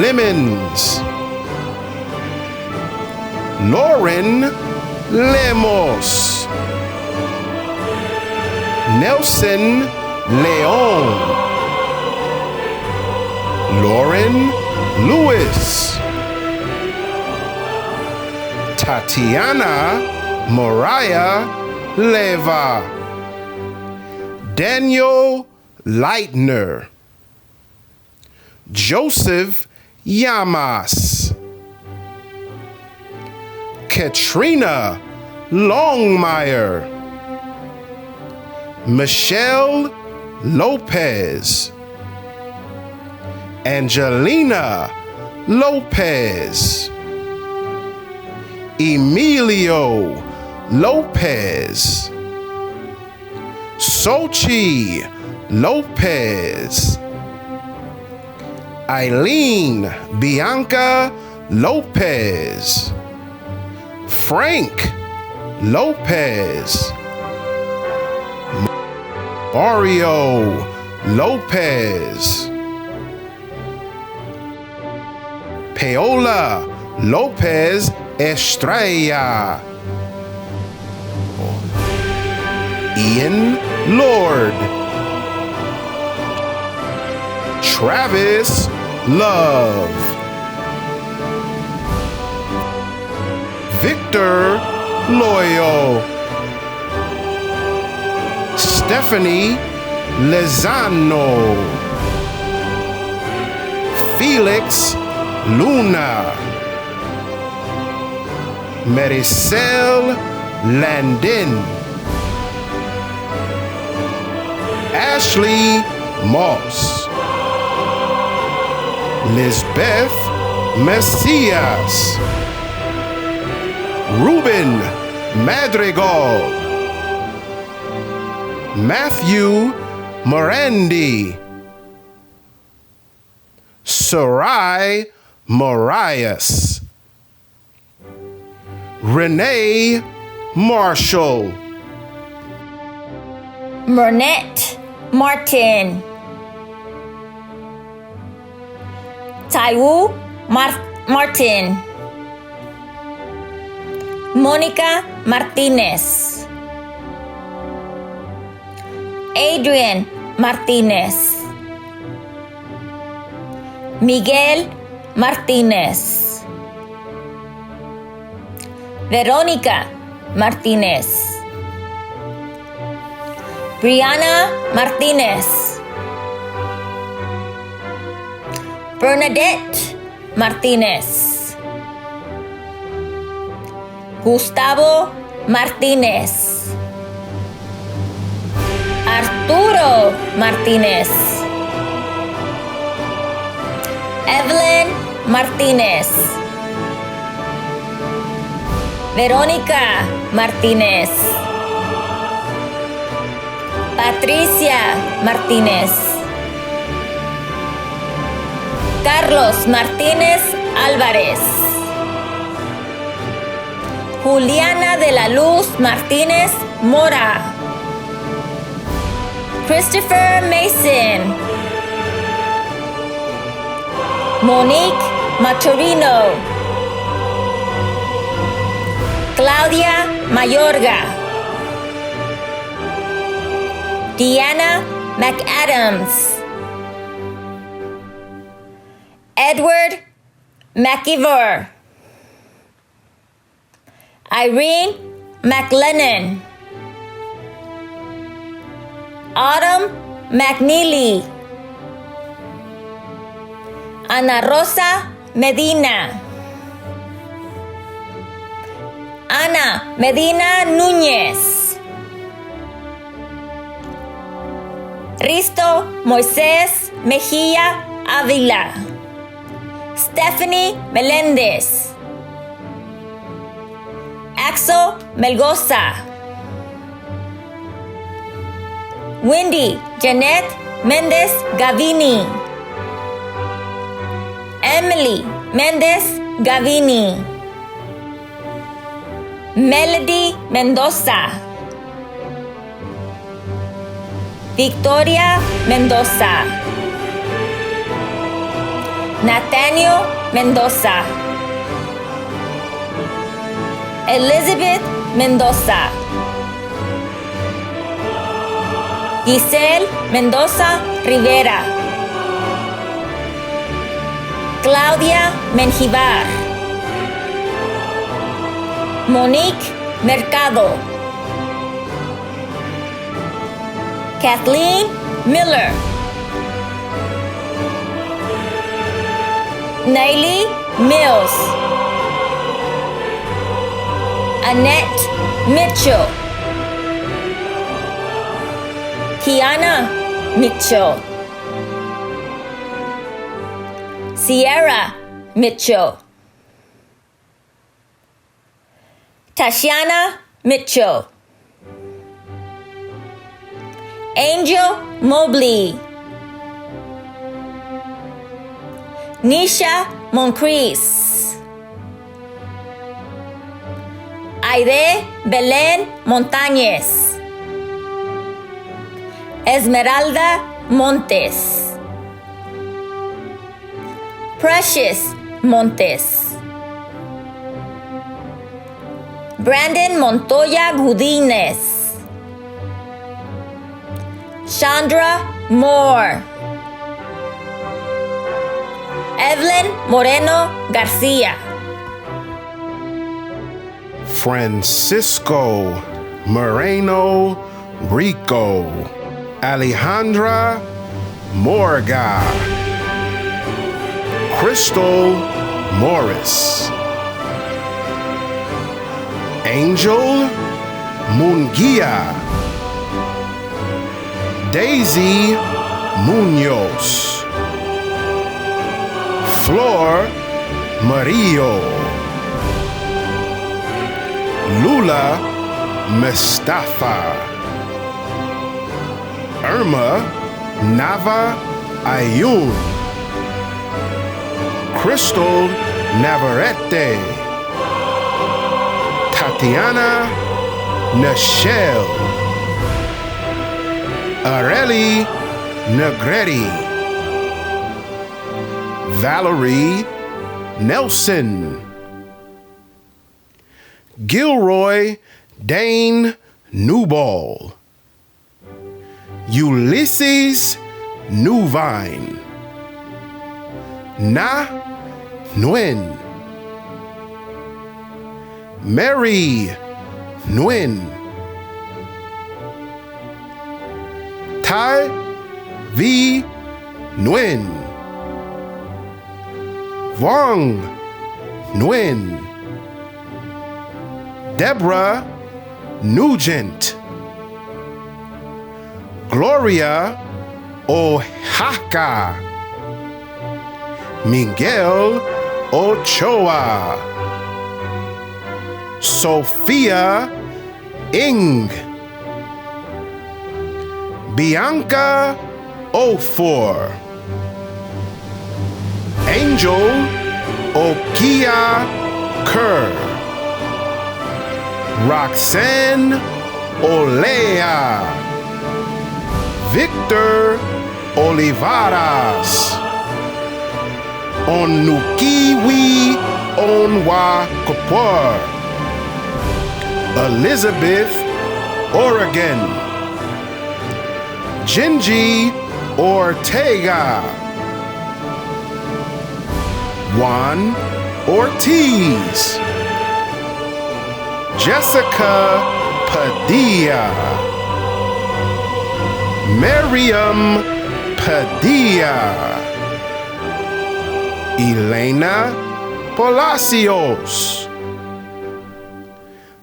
Lemons, Lauren Lemos, Nelson Leon, Lauren Lewis, Tatiana Mariah Leva, Daniel Leitner, Joseph Yamas, Katrina Longmire, Michelle Lopez, Angelina Lopez, Emilio Lopez, Sochi Lopez, Eileen Bianca Lopez, Frank Lopez, Mario Lopez, Paola Lopez Estrella, Ian Lord, Travis Love, Victor Loyo, Stephanie Lezano, Felix Luna, Maricel Landin, Ashley Moss, Lisbeth Messias, Ruben Madrigal, Matthew Morandi, Sarai Marias, Renee Marshall, Mernette Martin, Taiwu Martin, Monica Martinez, Adrian Martinez, Miguel Martinez, Verónica Martinez, Brianna Martinez, Bernadette Martinez, Gustavo Martinez, Arturo Martinez. Evelyn Martinez. Verónica Martinez. Patricia Martínez. Carlos Martínez Álvarez. Juliana de la Luz Martínez Mora. Christopher Mason. Monique Maturino. Claudia Mayorga. Deanna McAdams. Edward McIver. Irene McLennan. Autumn McNeely. Ana Rosa Medina. Ana Medina Núñez. Risto Moisés Mejía Ávila. Stephanie Meléndez. Axel Melgoza. Wendy Janet Méndez Gavini. Emily Méndez Gavini. Melody Mendoza. Victoria Mendoza. Nathaniel Mendoza. Elizabeth Mendoza. Giselle Mendoza Rivera. Claudia Menjivar. Monique Mercado. Kathleen Miller. Naily Mills. Annette Mitchell. Kiana Mitchell. Sierra Mitchell. Tashiana Mitchell. Angel Mobley. Nisha Moncrief. Aide Belén Montañez. Esmeralda Montes. Precious Montes. Brandon Montoya Gudines. Chandra Moore. Evelyn Moreno Garcia. Francisco Moreno Rico. Alejandra Morga. Crystal Morris. Angel Munguia. Daisy Munoz. Flor Mario. Lula Mustafa. Irma Nava Ayun. Crystal Navarrete. Tatiana Nichelle. Areli Negretti. Valerie Nelson. Gilroy Dane Newball. Ulysses Newvine. Na Nguyen. Mary Nguyen. Tai V Nguyen. Vong Nguyen. Deborah Nugent. Gloria Oaxaca, Miguel Ochoa, Sophia Ing, Bianca Ofor, Angel Okia Kerr, Roxanne Olea, Victor Olivaras, Onukiwi Onwakopor, Elizabeth Oregon, Gingy Ortega, Juan Ortiz, Jessica Padilla, Miriam Padilla, Elena Palacios,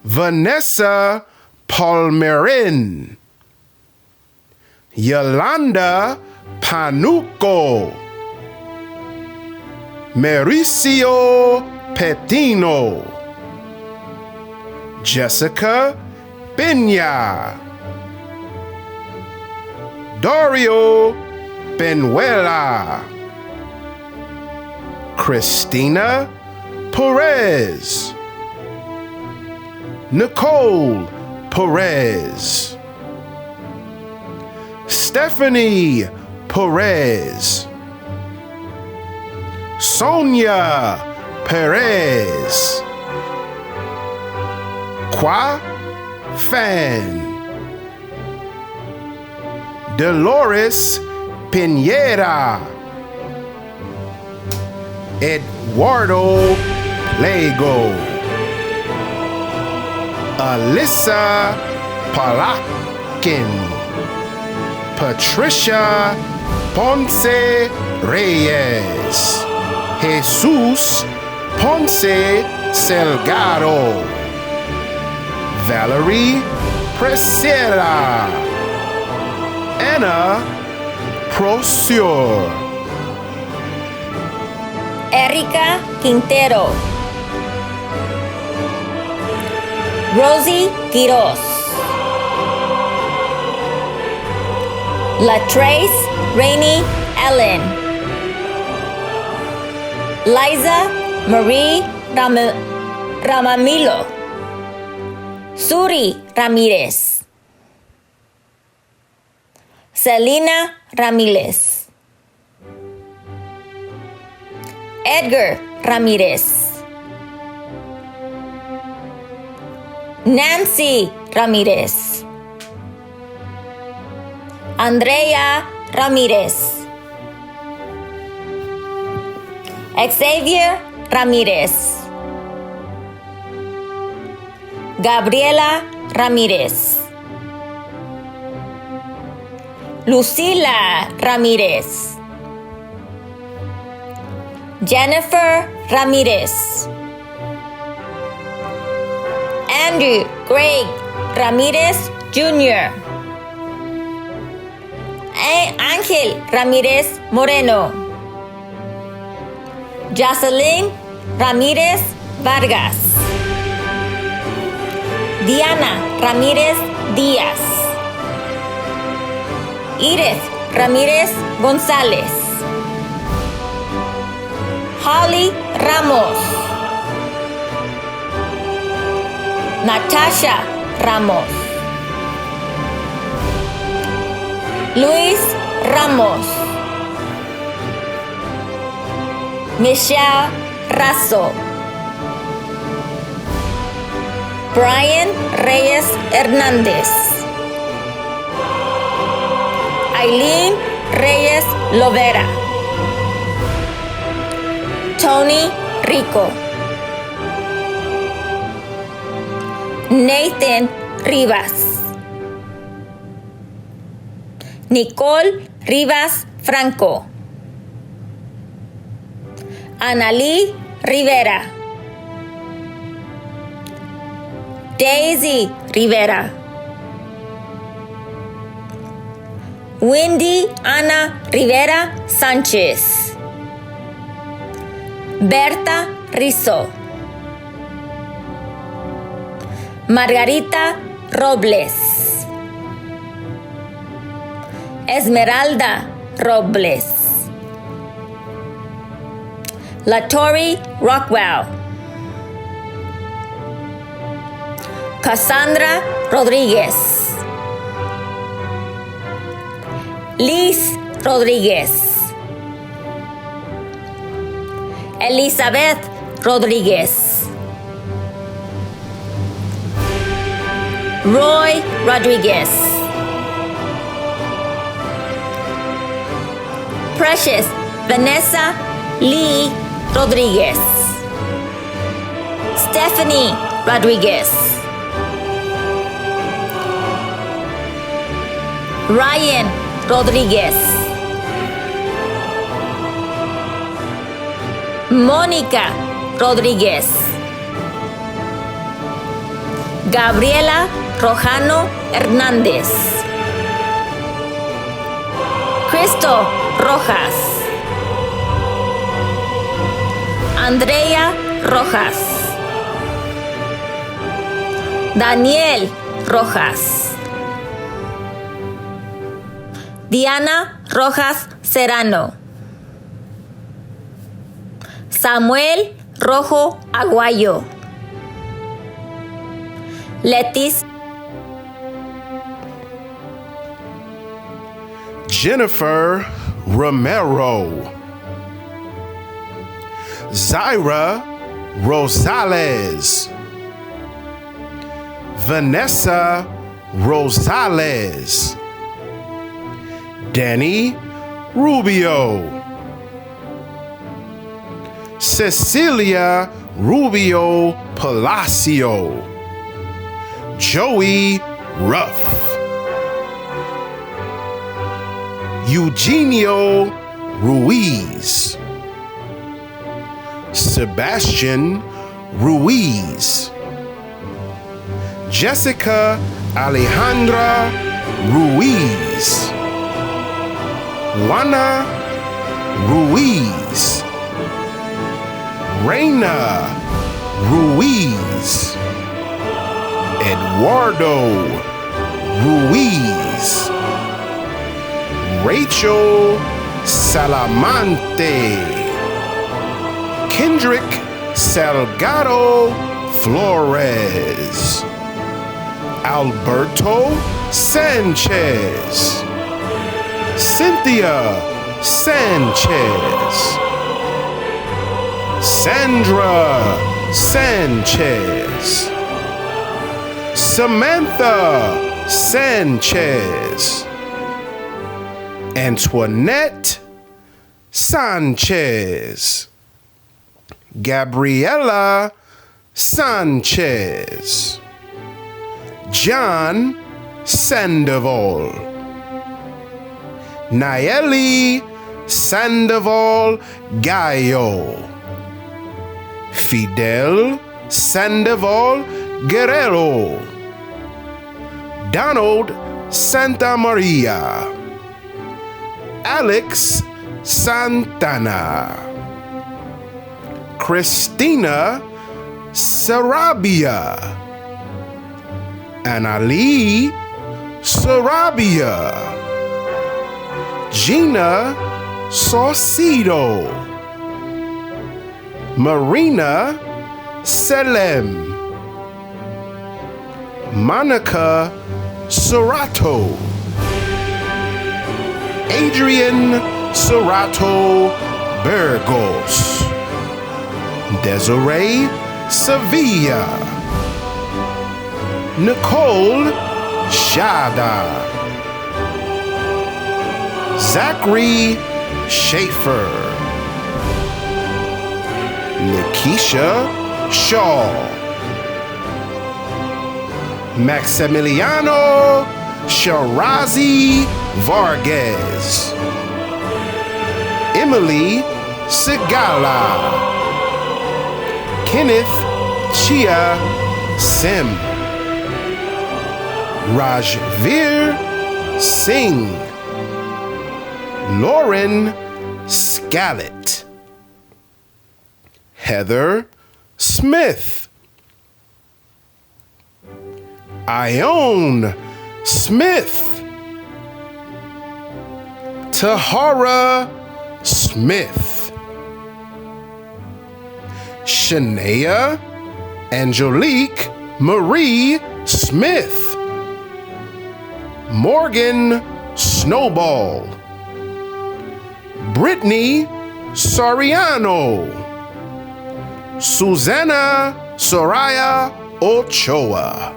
Vanessa Palmerin, Yolanda Panuco, Mauricio Petino, Jessica Pena, Dario Benuela, Christina Perez, Nicole Perez, Stephanie Perez, Sonia Perez, Kwa Fan, Dolores Pineda, Eduardo Lego, Alyssa Palakin, Patricia Ponce Reyes, Jesus Ponce Salgado, Valerie Presera, Anna Procure, Erica Quintero, Rosie Quiroz, Latrace Rainey Ellen, Liza Marie Ramamilo, Suri Ramirez, Selena Ramirez, Edgar Ramirez, Nancy Ramirez, Andrea Ramirez, Xavier Ramirez, Gabriela Ramirez, Lucila Ramirez, Jennifer Ramirez, Andrew Craig Ramirez Jr., Ángel Ramirez Moreno, Jocelyn Ramirez Vargas, Diana Ramirez Díaz, Edith Ramirez González, Holly Ramos, Natasha Ramos, Luis Ramos, Michelle Razo, Brian Reyes Hernández, Aileen Reyes Lovera, Tony Rico, Nathan Rivas, Nicole Rivas Franco, Analí Rivera, Daisy Rivera, Wendy Ana Rivera Sanchez, Berta Rizzo, Margarita Robles, Esmeralda Robles, Latori Rockwell, Cassandra Rodriguez, Liz Rodriguez, Elizabeth Rodriguez, Roy Rodriguez, Precious Vanessa Lee Rodriguez, Stephanie Rodriguez, Ryan Rodriguez, Mónica Rodriguez, Gabriela Rojano Hernández, Cristo Rojas, Andrea Rojas, Daniel Rojas, Diana Rojas Serrano, Samuel Rojo Aguayo, Leticia Jennifer Romero, Zaira Rosales, Vanessa Rosales, Danny Rubio, Cecilia Rubio Palacio, Joey Ruff, Eugenio Ruiz, Sebastian Ruiz, Jessica Alejandra Ruiz, Juana Ruiz, Reina Ruiz, Eduardo Ruiz, Rachel Salamante, Kendrick Salgado Flores, Alberto Sanchez, Cynthia Sanchez, Sandra Sanchez, Samantha Sanchez, Antoinette Sanchez, Gabriela Sanchez, John Sandoval, Nayeli Sandoval Gallo, Fidel Sandoval Guerrero, Donald Santa Maria, Alex Santana, Christina Sarabia, Anali Sarabia, Gina Saucedo, Marina Selem, Monica Serato, Adrian Serato Burgos, Desiree Sevilla, Nicole Shada, Zachary Schaefer, Nikisha Shaw, Maximiliano Sharazi Vargas, Emily Segala, Kenneth Chia Sim, Rajveer Singh, Lauren Scallett. Heather Smith. Ione Smith. Tahara Smith. Shania Angelique Marie Smith. Morgan Snowball. Brittany Soriano. Susanna Soraya Ochoa.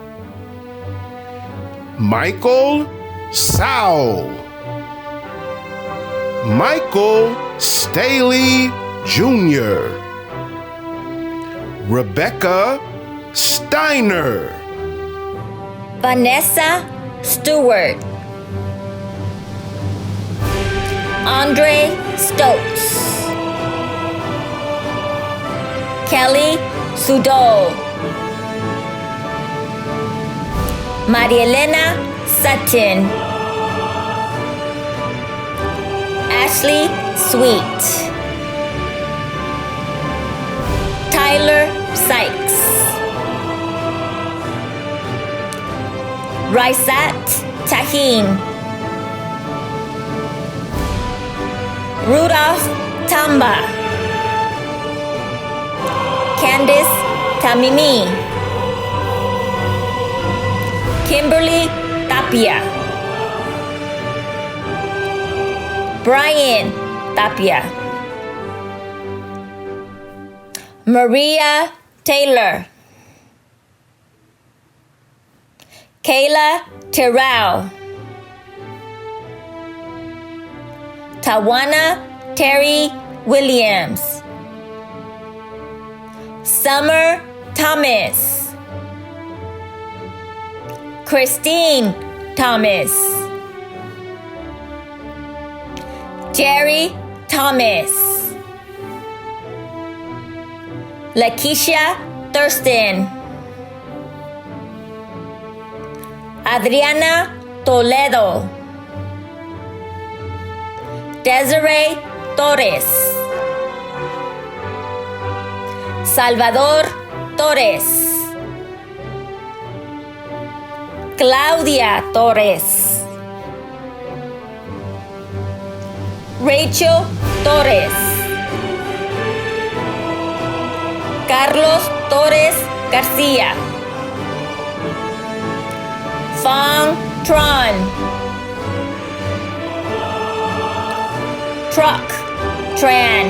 Michael Sowell. Michael Staley Jr. Rebecca Steiner. Vanessa Stewart. Andre Stokes. Kelly Sudol. Marielena Sutton. Ashley Sweet. Tyler Sykes. Raisat Tahin. Rudolph Tamba. Candice Tamimi. Kimberly Tapia. Brian Tapia. Maria Taylor. Kayla Terrell. Tawana Terry Williams. Summer Thomas. Christine Thomas. Jerry Thomas. Lakeisha Thurston. Adriana Toledo. Desiree Torres. Salvador Torres. Claudia Torres. Rachel Torres. Carlos Torres Garcia. Fong Tron. Truck Tran.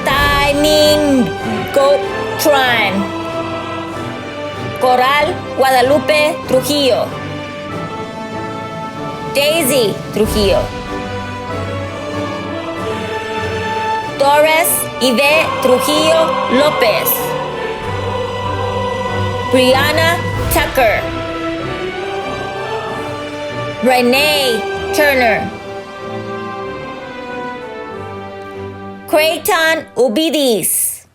Timing Go Tran. Coral Guadalupe Trujillo. Daisy Trujillo. Torres Yvette Trujillo Lopez. Brianna Tucker. Renee Turner. Creighton Ubidis.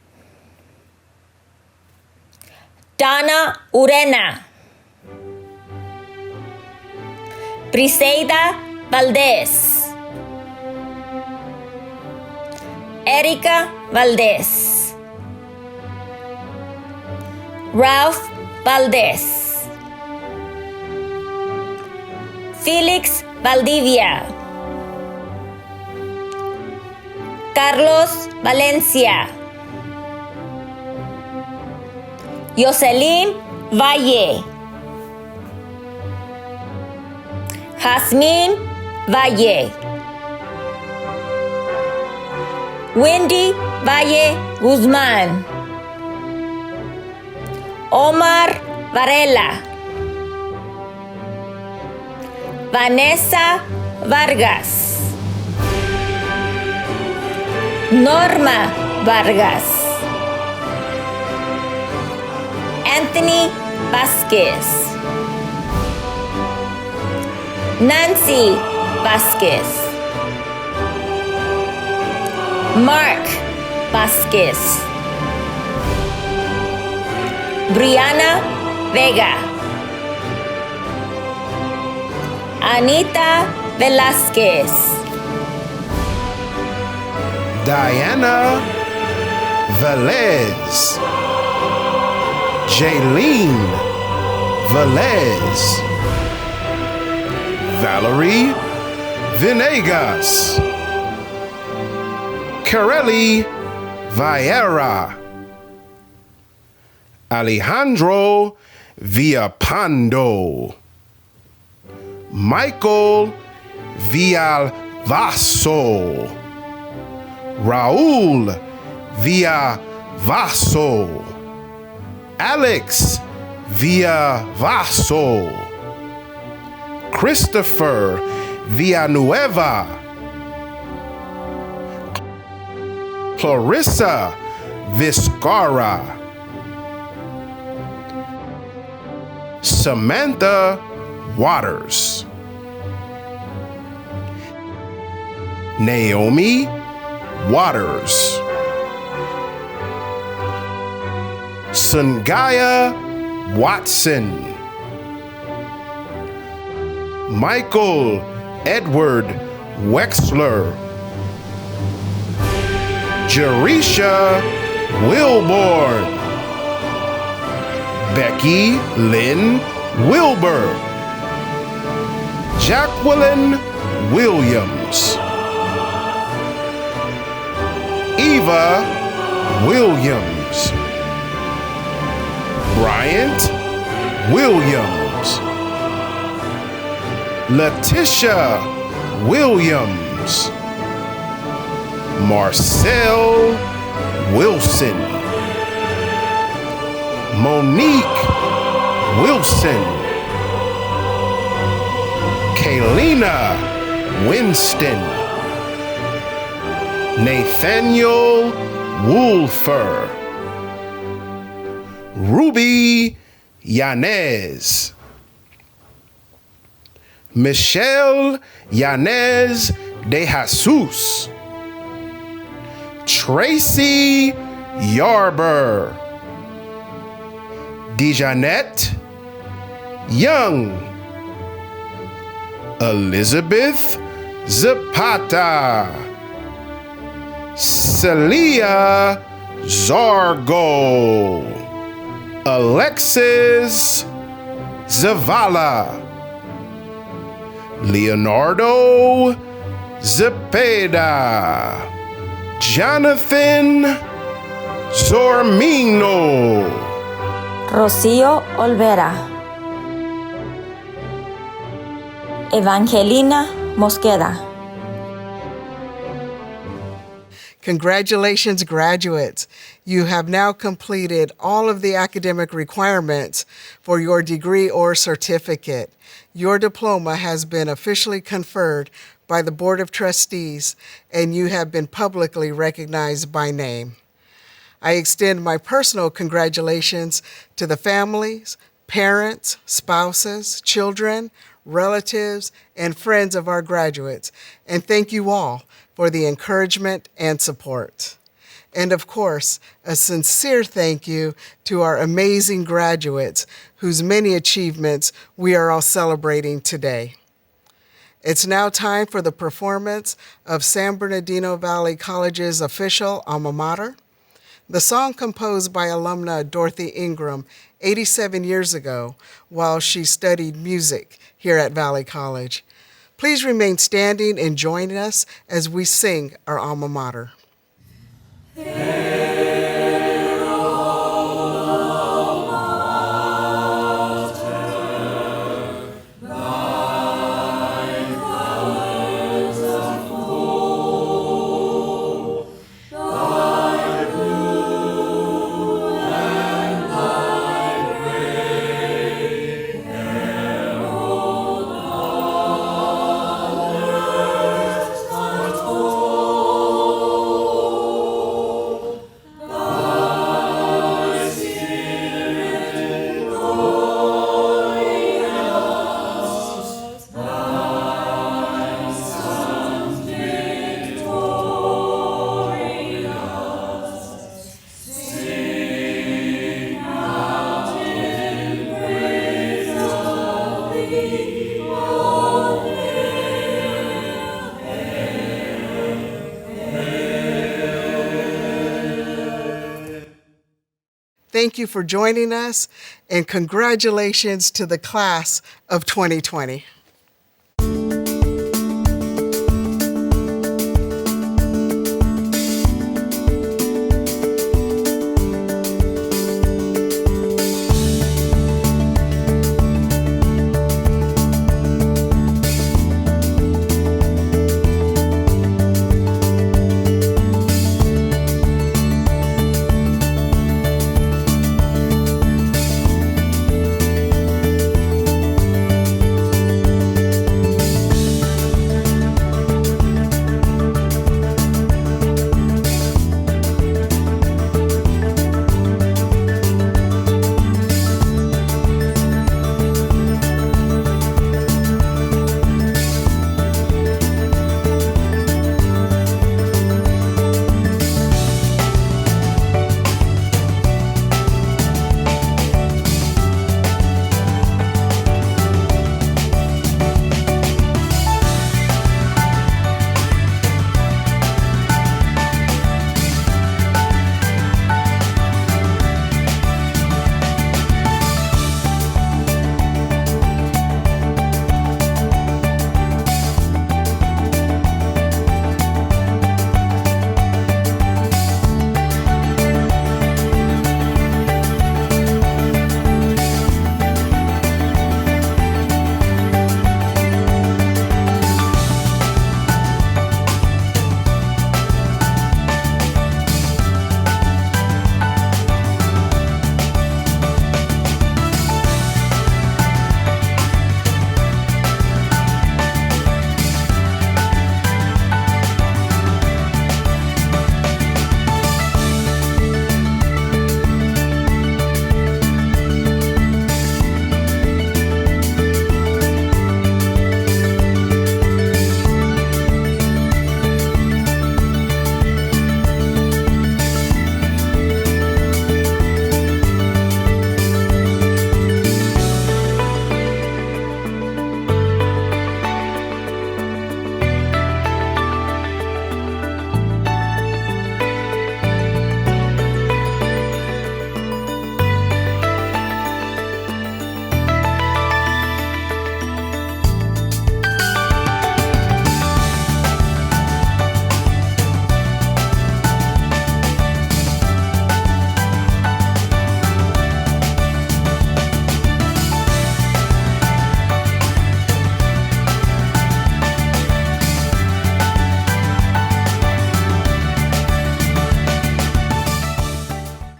Donna Urena. Briseida Valdez. Erika Valdez. Ralph Valdez. Felix Valdivia. Carlos Valencia. Jocelyn Valle. Jasmine Valle. Wendy Valle Guzmán. Omar Varela. Vanessa Vargas. Norma Vargas. Anthony Vasquez. Nancy Vasquez. Mark Vasquez. Brianna Vega. Anita Velázquez, Diana Velez, Jaylene Velez, Valerie Venegas, Kareli Vieira, Alejandro Villapando, Michael Villalvaso, Raul Villavaso, Alex Villavaso, Christopher Villanueva, Clarissa Viscara, Samantha Waters, Naomi Waters, Sungaya Watson, Michael Edward Wexler, Jerisha Wilborn, Becky Lynn Wilbur, Jacqueline Williams, Eva Williams, Bryant Williams, Letitia Williams, Marcel Wilson, Monique Wilson, Kaylina Winston, Nathaniel Woolfer, Ruby Yanez, Michelle Yanez de Jesus, Tracy Yarber, Dejanette Young, Elizabeth Zapata, Celia Zargo, Alexis Zavala, Leonardo Zepeda, Jonathan Zormino, Rocío Olvera, Evangelina Mosqueda. Congratulations, graduates. You have now completed all of the academic requirements for your degree or certificate. Your diploma has been officially conferred by the Board of Trustees, and you have been publicly recognized by name. I extend my personal congratulations to the families, parents, spouses, children, relatives, and friends of our graduates, and thank you all for the encouragement and support. And of course, a sincere thank you to our amazing graduates whose many achievements we are all celebrating today. It's now time for the performance of San Bernardino Valley College's official alma mater. The song composed by alumna Dorothy Ingram 87 years ago while she studied music here at Valley College. Please remain standing and join us as we sing our alma mater. thank you for joining us, and congratulations to the class of 2020.